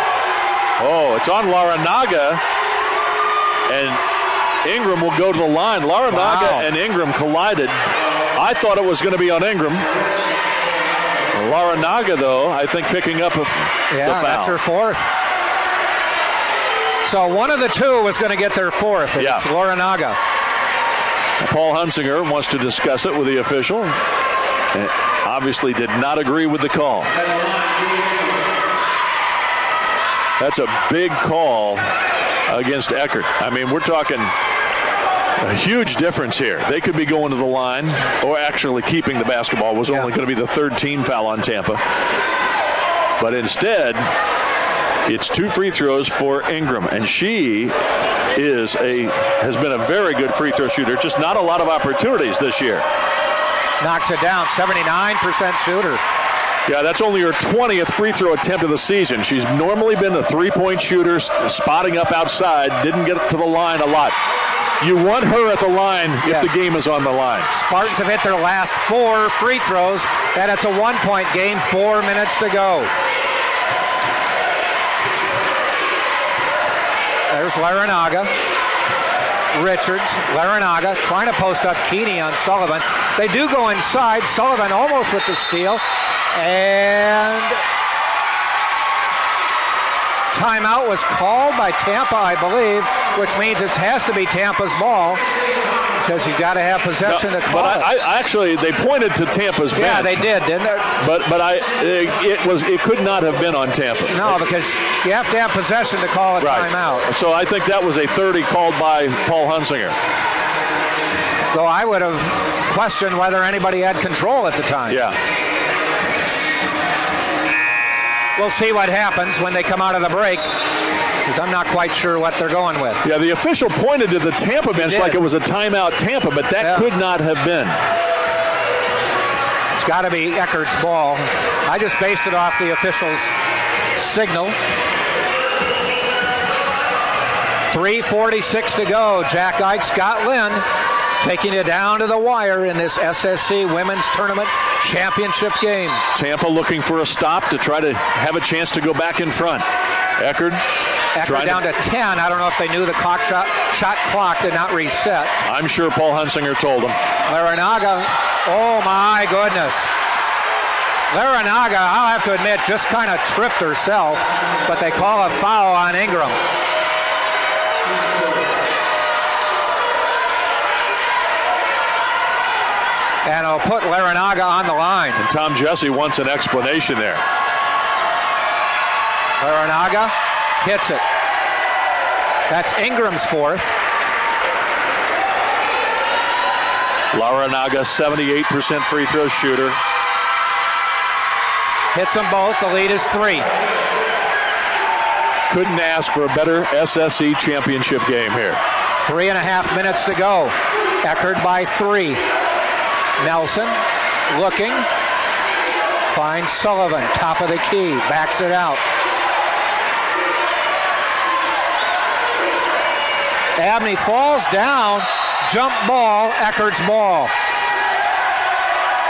Oh, it's on Laranaga. And Ingram will go to the line. Laranaga and Ingram collided. I thought it was going to be on Ingram. Laranaga, though, I think picking up the foul. That's her 4th. So one of the two was going to get their 4th. It's Laranaga. Paul Hunsinger wants to discuss it with the official. And obviously did not agree with the call. That's a big call against Eckerd. I mean, we're talking a huge difference here. They could be going to the line or actually keeping the basketball. Was only going to be the 3rd team foul on Tampa. But instead, it's 2 free throws for Ingram, and she has been a very good free throw shooter. Just not a lot of opportunities this year. Knocks it down, 79% shooter. Yeah, that's only her 20th free throw attempt of the season. She's normally been a 3-point shooter, spotting up outside, didn't get to the line a lot. You want her at the line if the game is on the line. Spartans have hit their last 4 free throws, and it's a 1-point game, 4 minutes to go. There's Laranaga. Richards, Laranaga trying to post up Keeney on Sullivan. They do go inside. Sullivan almost with the steal. And timeout was called by Tampa, I believe, which means it has to be Tampa's ball because you've got to have possession to call it. I actually, they pointed to Tampa's bench. Yeah, they did, didn't they? But it could not have been on Tampa. No, because you have to have possession to call a timeout. So I think that was a 30 called by Paul Hunsinger. So I would have questioned whether anybody had control at the time. Yeah. We'll see what happens when they come out of the break, because I'm not quite sure what they're going with. Yeah, the official pointed to the Tampa bench like it was a timeout Tampa, but that could not have been. It's got to be Eckerd's ball. I just based it off the official's signal. 3:46 to go. Jack Ike, Scott Lynn taking it down to the wire in this SSC Women's Tournament Championship game. Tampa looking for a stop to try to have a chance to go back in front. Eckerd down to 10. I don't know if they knew the shot clock did not reset. I'm sure Paul Hunsinger told them. Laranaga, oh my goodness. Laranaga, I'll have to admit, just kind of tripped herself, but they call a foul on Ingram. And it'll put Laranaga on the line. And Tom Jesse wants an explanation there. Laranaga hits it. That's Ingram's 4th. Laranaga, 78% free throw shooter. Hits them both. The lead is 3. Couldn't ask for a better SSC championship game here. 3.5 minutes to go. Eckerd by 3. Nelson looking, finds Sullivan, top of the key, backs it out. Abney falls down, jump ball, Eckerd's ball.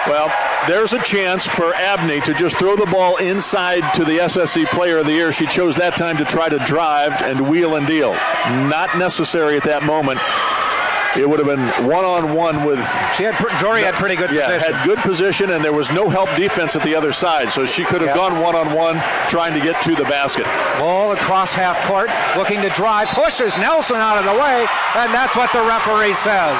Well, there's a chance for Abney to just throw the ball inside to the SSC Player of the Year. She chose that time to try to drive and wheel and deal. Not necessary at that moment. It would have been one-on-one with... Jory had pretty good position. Yeah, had good position, and there was no help defense at the other side, so she could have gone one-on-one trying to get to the basket. Ball across half court, looking to drive, pushes Nelson out of the way, and that's what the referee says.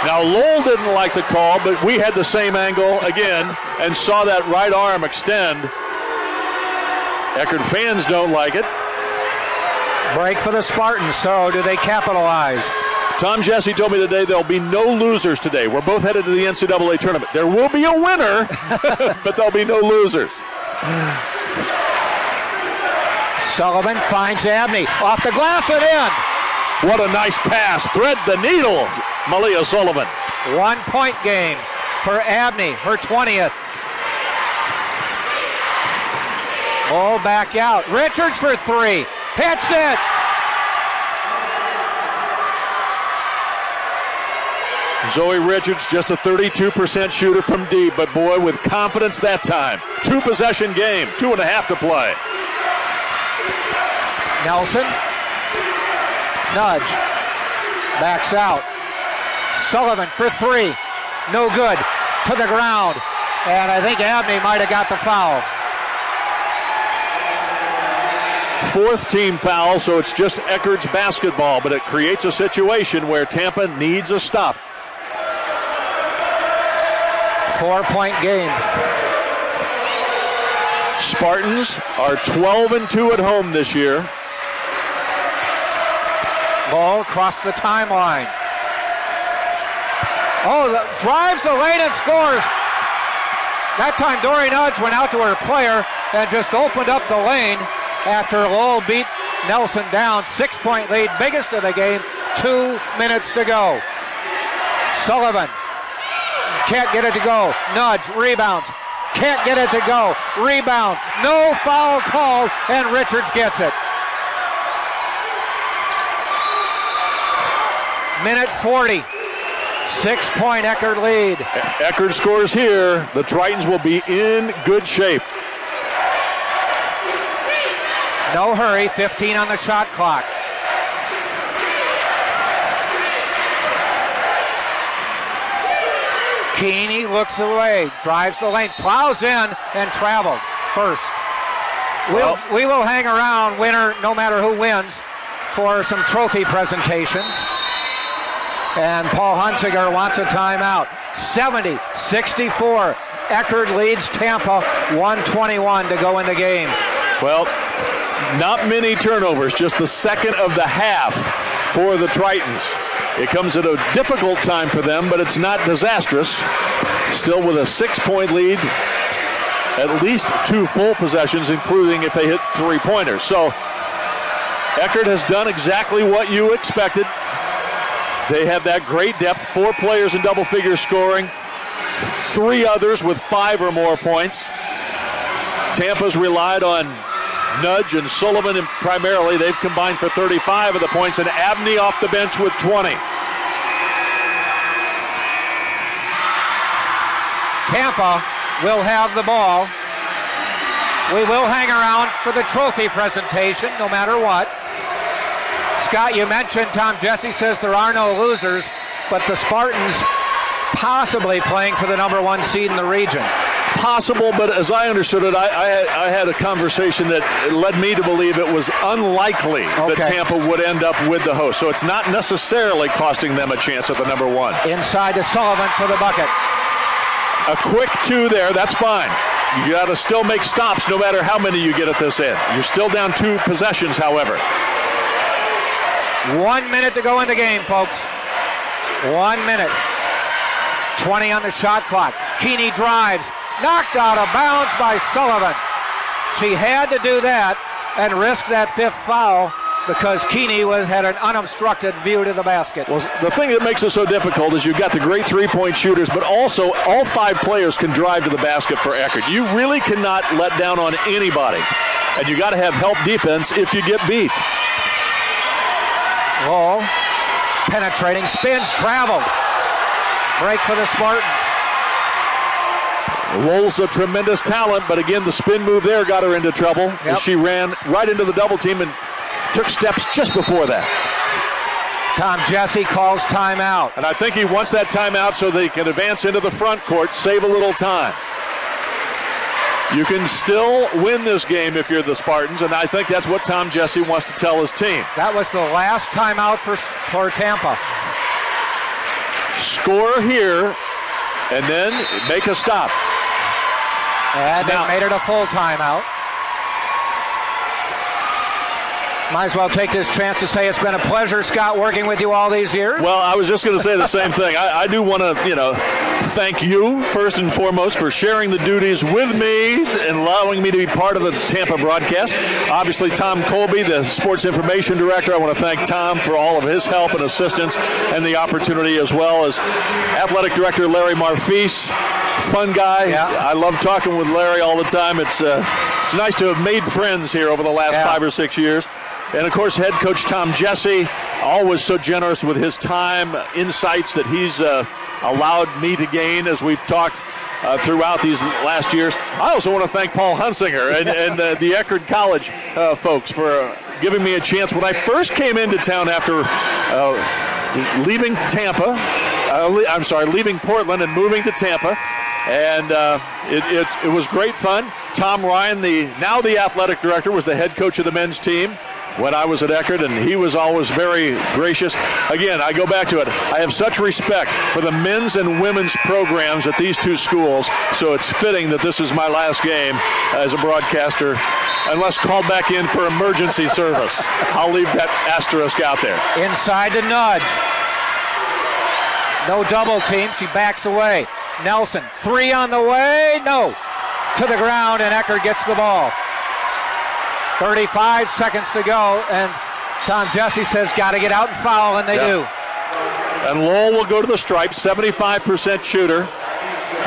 Now, Lowell didn't like the call, but we had the same angle again and saw that right arm extend. Eckerd fans don't like it. Break for the Spartans, so do they capitalize? Tom Jesse told me today there'll be no losers today. We're both headed to the NCAA tournament. There will be a winner, but there'll be no losers. Sullivan finds Abney. Off the glass and in. What a nice pass. Thread the needle, Melia Sullivan. 1 point game for Abney, her 20th. Ball back out. Richards for three. Hits it. Zoe Richards, just a 32% shooter from deep, but boy, with confidence that time. 2-possession game, 2.5 to play. Nelson, nudge, backs out. Sullivan for three, no good, to the ground, and I think Abney might have got the foul. Fourth team foul, so it's just Eckerd's basketball, but it creates a situation where Tampa needs a stop. 4 point game. Spartans are 12-2 at home this year. Ball across the timeline. Oh, drives the lane and scores. That time Dory Nudge went out to her player and just opened up the lane after Lowell beat Nelson down. 6 point lead, biggest of the game, 2 minutes to go. Sullivan can't get it to go. Nudge, rebounds. Can't get it to go. Rebound. No foul called, and Richards gets it. Minute 40. 6 point Eckerd lead. Eckerd scores here. The Tritons will be in good shape. No hurry. 15 on the shot clock. Keeney looks away, drives the lane, plows in, and traveled first. We will hang around, winner, no matter who wins, for some trophy presentations. And Paul Hunsinger wants a timeout. 70-64. Eckerd leads Tampa, 1:21 to go in the game. Well, not many turnovers, just the second of the half for the Tritons. It comes at a difficult time for them, but it's not disastrous. Still with a 6 point lead, at least 2 full possessions, including if they hit 3-pointers. So Eckerd has done exactly what you expected. They have that great depth, 4 players in double figure scoring, 3 others with 5 or more points. Tampa's relied on Nudge and Sullivan, and primarily they've combined for 35 of the points, and Abney off the bench with 20. Tampa will have the ball. We will hang around for the trophy presentation no matter what. Scott, you mentioned Tom Jesse says there are no losers, but the Spartans possibly playing for the #1 seed in the region. Possible, but as I understood it, I had a conversation that led me to believe it was unlikely that Tampa would end up with the host. So it's not necessarily costing them a chance at the #1. Inside to Sullivan for the bucket. A quick 2 there, that's fine. You got to still make stops no matter how many you get at this end. You're still down 2 possessions, however. 1 minute to go in the game, folks. 1 minute. 20 on the shot clock. Keeney drives. Knocked out of bounds by Sullivan. She had to do that and risk that 5th foul because Keeney had an unobstructed view to the basket. Well, the thing that makes it so difficult is you've got the great 3-point shooters, but also all 5 players can drive to the basket for Eckerd. You really cannot let down on anybody, and you got to have help defense if you get beat. Lowell, penetrating, spins, traveled. Break for the Spartans. Lowell's a tremendous talent, but again, the spin move there got her into trouble. Yep. As she ran right into the double team and took steps just before that. Tom Jesse calls timeout. And I think he wants that timeout so they can advance into the front court, save a little time. You can still win this game if you're the Spartans, and I think that's what Tom Jesse wants to tell his team. That was the last timeout for Tampa. Score here, and then make a stop. And they made it a full timeout. Might as well take this chance to say it's been a pleasure, Scott, working with you all these years. Well, I was just going to say the same thing. I do want to, thank you first and foremost for sharing the duties with me and allowing me to be part of the Tampa broadcast. Obviously, Tom Colby, the sports information director. I want to thank Tom for all of his help and assistance and the opportunity, as well as athletic director Larry Marfise. Fun guy. Yeah. I love talking with Larry all the time. It's nice to have made friends here over the last 5 or 6 years. And, of course, head coach Tom Jesse, always so generous with his time, insights that he's allowed me to gain as we've talked throughout these last years. I also want to thank Paul Hunsinger and the Eckerd College folks for giving me a chance. When I first came into town after leaving Portland and moving to Tampa, and it was great fun. Tom Ryan, now the athletic director, was the head coach of the men's team when I was at Eckerd, and he was always very gracious. Again, I go back to it. I have such respect for the men's and women's programs at these two schools, so it's fitting that this is my last game as a broadcaster, unless called back in for emergency service. I'll leave that asterisk out there. Inside to Nudge. No double team. She backs away. Nelson, 3 on the way. No. To the ground, and Eckerd gets the ball. 35 seconds to go, and Tom Jesse says, got to get out and foul, and they do. And Lowell will go to the stripe, 75% shooter.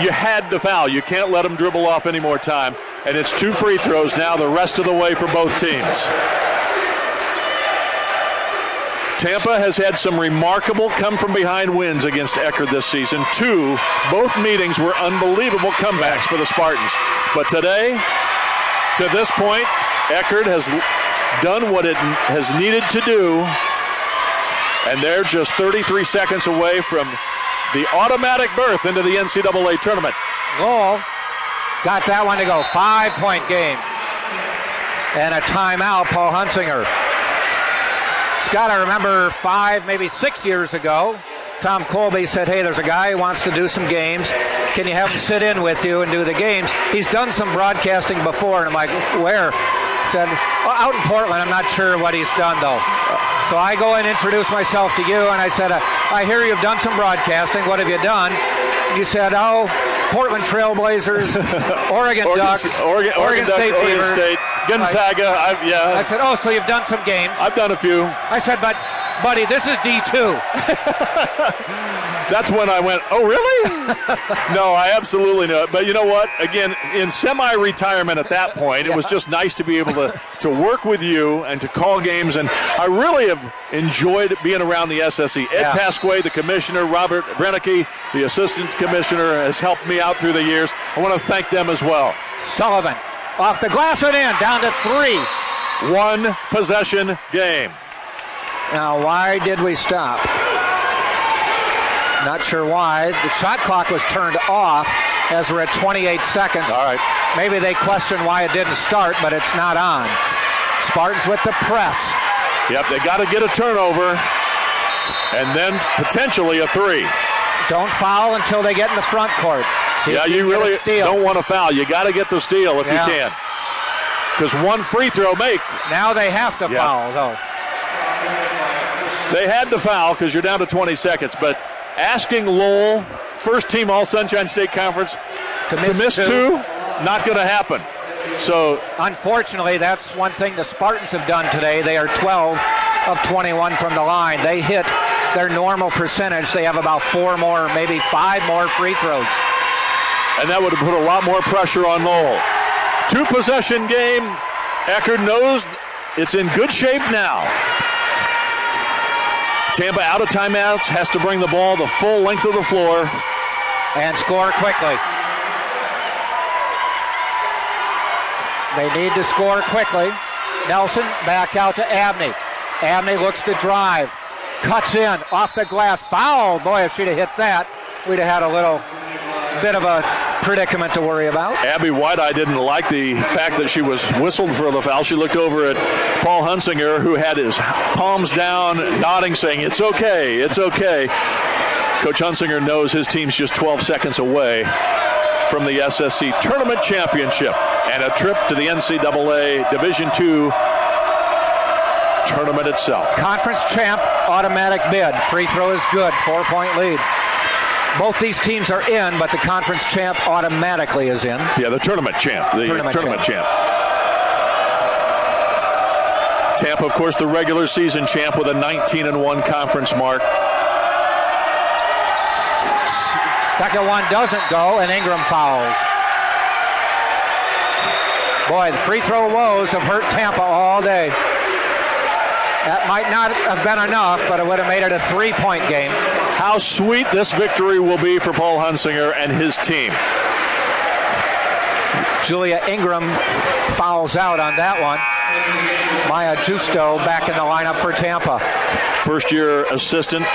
You had to foul. You can't let him dribble off any more time. And it's 2 free throws now the rest of the way for both teams. Tampa has had some remarkable come-from-behind wins against Eckerd this season. 2, both meetings were unbelievable comebacks for the Spartans. But today, to this point, Eckerd has done what it has needed to do, and they're just 33 seconds away from the automatic berth into the NCAA tournament. Lowell got that one to go. 5-point game. And a timeout, Paul Hunsinger. Scott, I remember 5, maybe 6 years ago, Tom Colby said, hey, there's a guy who wants to do some games. Can you have him sit in with you and do the games? He's done some broadcasting before, and I'm like, where? He said, out in Portland. I'm not sure what he's done, though. So I go and introduce myself to you, and I said, I hear you've done some broadcasting. What have you done? And you said, Portland Trailblazers, Oregon Ducks, Oregon State Beavers. Gonzaga. I said, so you've done some games. I've done a few. I said, but, buddy, this is D2. That's when I went, oh, really? No, I absolutely know it. But you know what? Again, in semi-retirement at that point, it was just nice to be able to work with you and to call games. And I really have enjoyed being around the SSC. Ed Pasquay, the commissioner, Robert Brennicky, the assistant commissioner, has helped me out through the years. I want to thank them as well. Sullivan off the glass and in, down to 3. 1 possession game. Now, why did we stop? Not sure why. The shot clock was turned off as we're at 28 seconds. All right. Maybe they question why it didn't start, but it's not on. Spartans with the press. Yep, they got to get a turnover and then potentially a 3. Don't foul until they get in the front court. You really don't want to foul. You got to get the steal if you can. Because 1 free throw make. Now they have to foul, though. They had to foul because you're down to 20 seconds. But asking Lowell, first team All-Sunshine State Conference, to miss 2, not going to happen. So, unfortunately, that's one thing the Spartans have done today. They are 12 of 21 from the line. They hit their normal percentage. They have about 4 more, maybe 5 more free throws. And that would have put a lot more pressure on Lowell. 2-possession game. Eckerd knows it's in good shape now. Tampa out of timeouts, has to bring the ball the full length of the floor. And score quickly. They need to score quickly. Nelson back out to Abney. Abney looks to drive. Cuts in, off the glass. Foul. Boy, if she'd have hit that, we'd have had a little bit of a predicament to worry about. Abby White-Eye didn't like the fact that she was whistled for the foul. She looked over at Paul Hunsinger, who had his palms down, nodding, saying, "It's okay, it's okay." Coach Hunsinger knows his team's just 12 seconds away from the SSC Tournament Championship and a trip to the NCAA Division II tournament itself. Conference champ, automatic bid. Free throw is good, 4-point lead. Both these teams are in, but the conference champ automatically is in. Yeah, the tournament champ. The tournament champ. Tampa, of course, the regular season champ with a 19-1 conference mark. Second one doesn't go, and Ingram fouls. Boy, the free throw woes have hurt Tampa all day. That might not have been enough, but it would have made it a 3-point game. How sweet this victory will be for Paul Hunsinger and his team. Julia Ingram fouls out on that one. Maya Justo back in the lineup for Tampa. First-year assistant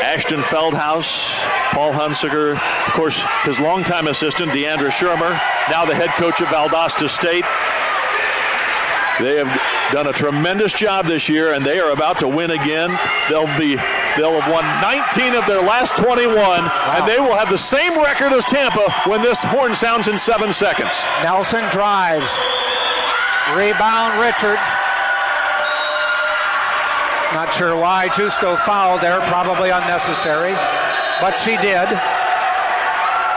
Ashton Feldhaus, Paul Hunsinger, of course, his longtime assistant Deandra Shermer, now the head coach at Valdosta State. They have done a tremendous job this year, and they are about to win again. They'll have won 19 of their last 21, and they will have the same record as Tampa when this horn sounds in 7 seconds. Nelson drives. Rebound Richards. Not sure why Justo fouled there, probably unnecessary, but she did.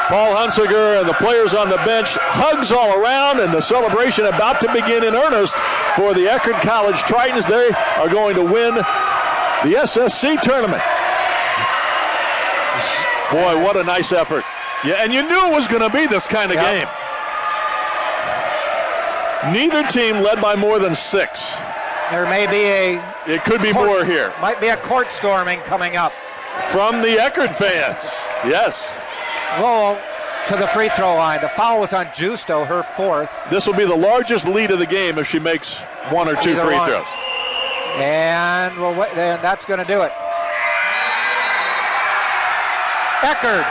Paul Hunsinger and the players on the bench, hugs all around, and the celebration about to begin in earnest for the Eckerd College Tritons. They are going to win the SSC tournament. Boy, what a nice effort. Yeah, and you knew it was going to be this kind of game. Neither team led by more than 6. There may be it could be more here. Might be a court storming coming up. From the Eckerd fans, yes. Lowell to the free throw line. The foul was on Justo, her 4th. This will be the largest lead of the game if she makes 1 or 2 free throws. And then that's going to do it. Eckerd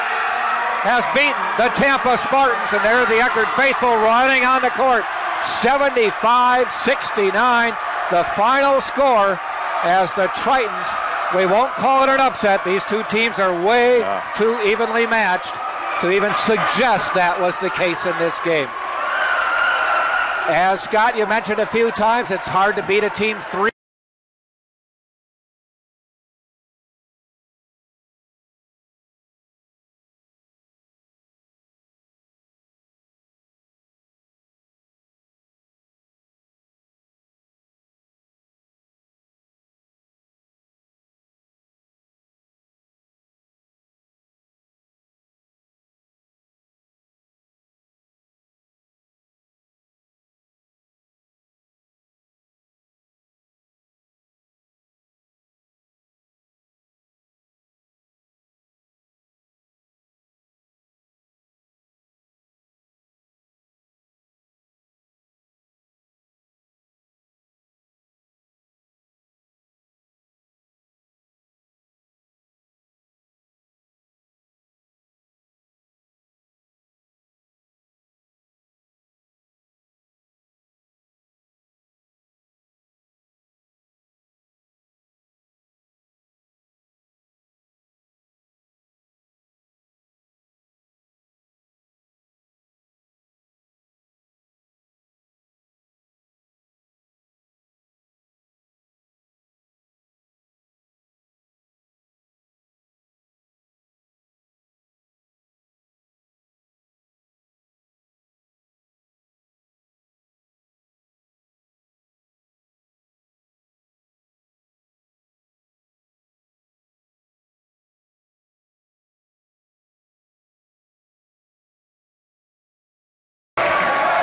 has beaten the Tampa Spartans, and they're the Eckerd faithful running on the court. 75-69, the final score as the Tritons, we won't call it an upset. These two teams are way too evenly matched to even suggest that was the case in this game. As Scott, you mentioned a few times, it's hard to beat a team 3.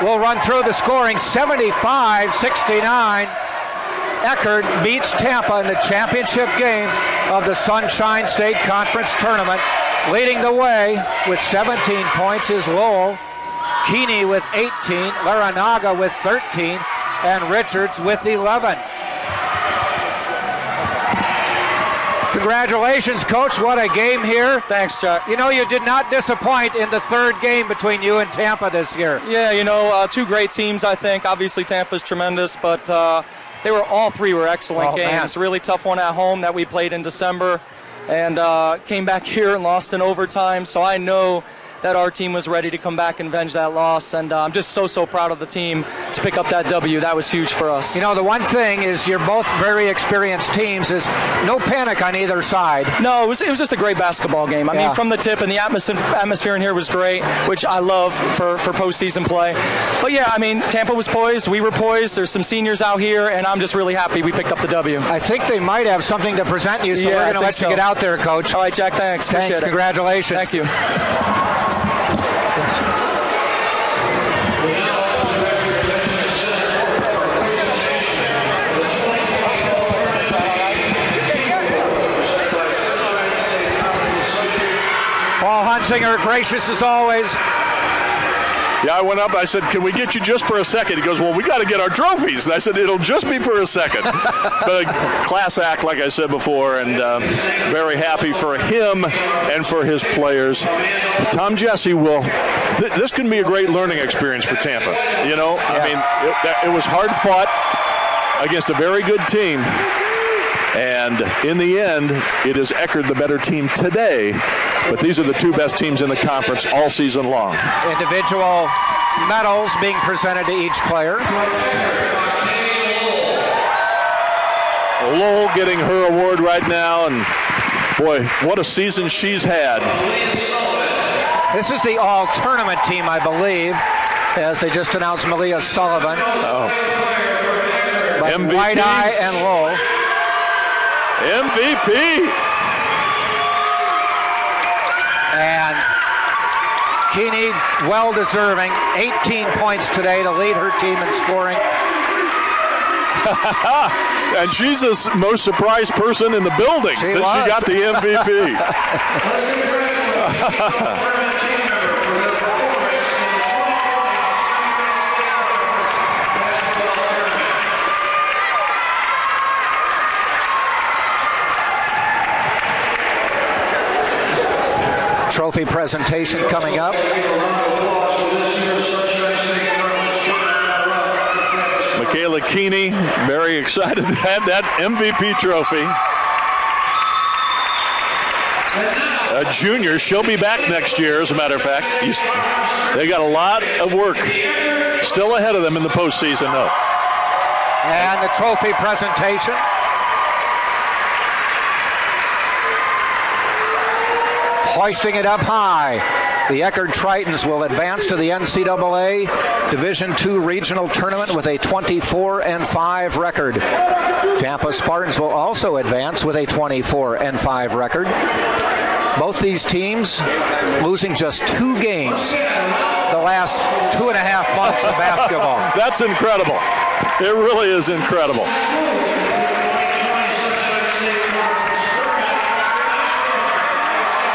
We'll run through the scoring. 75-69. Eckerd beats Tampa in the championship game of the Sunshine State Conference Tournament. Leading the way with 17 points is Lowell. Keeney with 18, Laranaga with 13, and Richards with 11. Congratulations, Coach. What a game here. Thanks, Chuck. You know, you did not disappoint in the third game between you and Tampa this year. Yeah, you know, two great teams, I think. Obviously, Tampa's tremendous, but all three were excellent games. Man. Really tough one at home that we played in December, and came back here and lost in overtime. So I know that our team was ready to come back and avenge that loss, and I'm just so proud of the team to pick up that W. That was huge for us. You know, the one thing is you're both very experienced teams. Is no panic on either side. No, it was just a great basketball game. I mean, from the tip, and the atmosphere in here was great, which I love for postseason play. But yeah, I mean, Tampa was poised, we were poised. There's some seniors out here, and I'm just really happy we picked up the W. I think they might have something to present you, so we're going to let you get out there, Coach. All right, Jack, thanks. Appreciate it. Congratulations. Thank you. Paul Hunsinger, gracious as always. Yeah, I went up, I said, can we get you just for a second? He goes, well, we got to get our trophies. And I said, it'll just be for a second. But a class act, like I said before, and very happy for him and for his players. Tom Jesse will, this can be a great learning experience for Tampa. You know, I mean, it was hard fought against a very good team. And in the end, it is Eckerd the better team today. But these are the two best teams in the conference all season long. Individual medals being presented to each player. Lowell getting her award right now, and boy, what a season she's had. This is the all-tournament team, I believe, as they just announced Melia Sullivan. But MVP. White-Eye and Lowell. MVP. And Keeney, well-deserving, 18 points today to lead her team in scoring. And she's the most surprised person in the building she got the MVP. Trophy presentation coming up. Michaela Keeney, very excited to have that MVP trophy. A junior, she'll be back next year, as a matter of fact. They got a lot of work still ahead of them in the postseason, though. And the trophy presentation. Hoisting it up high. The Eckerd Tritons will advance to the NCAA Division II Regional Tournament with a 24-5 record. Tampa Spartans will also advance with a 24-5 record. Both these teams losing just 2 games the last 2.5 months of basketball. That's incredible. It really is incredible.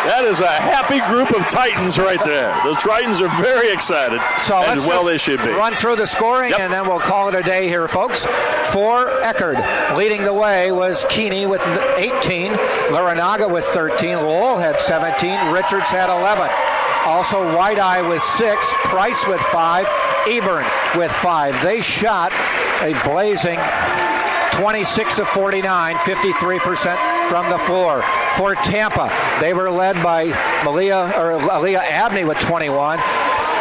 That is a happy group of Titans right there. The Tritons are very excited, and well they should be. Run through the scoring, and then we'll call it a day here, folks. For Eckerd, leading the way was Keeney with 18, Laranaga with 13, Lowell had 17, Richards had 11. Also White-Eye with 6, Price with 5, Eburn with 5. They shot a blazing 26 of 49, 53% from the floor. For Tampa, they were led by Aaliyah Abney with 21,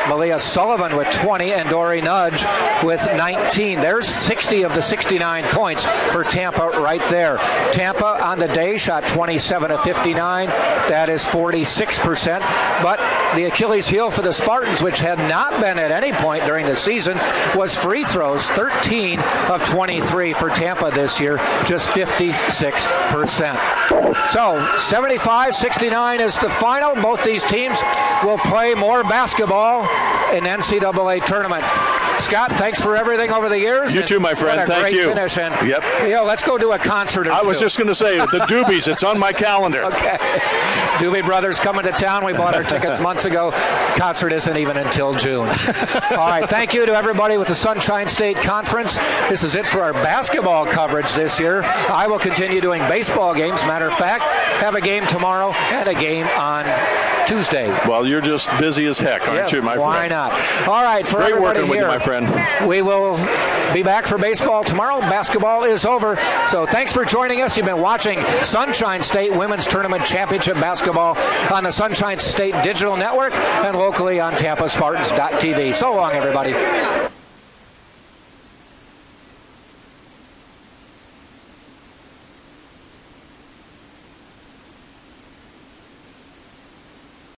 Melia Sullivan with 20, and Dory Nudge with 19. There's 60 of the 69 points for Tampa right there. Tampa on the day shot 27 of 59. That is 46%. But the Achilles heel for the Spartans, which had not been at any point during the season, was free throws. 13 of 23 for Tampa this year, just 56%. So 75-69 is the final. Both these teams will play more basketball in NCAA tournament. Scott, thanks for everything over the years. You too, my friend. Thank you. Finish. And, let's go do a concert or two. I was just going to say, the Doobies, it's on my calendar. Okay. Doobie Brothers coming to town. We bought our tickets months months ago. The concert isn't even until June. All right, thank you to everybody with the Sunshine State Conference. This is it for our basketball coverage this year. I will continue doing baseball games. Matter of fact, have a game tomorrow and a game on Tuesday. Well, you're just busy as heck, aren't you, my friend? Why not? All right, for Great everybody working here, with you, my friend. we will be back for baseball tomorrow. Basketball is over. So thanks for joining us. You've been watching Sunshine State Women's Tournament Championship Basketball on the Sunshine State Digital Network and locally on TampaSpartans.tv. So long, everybody.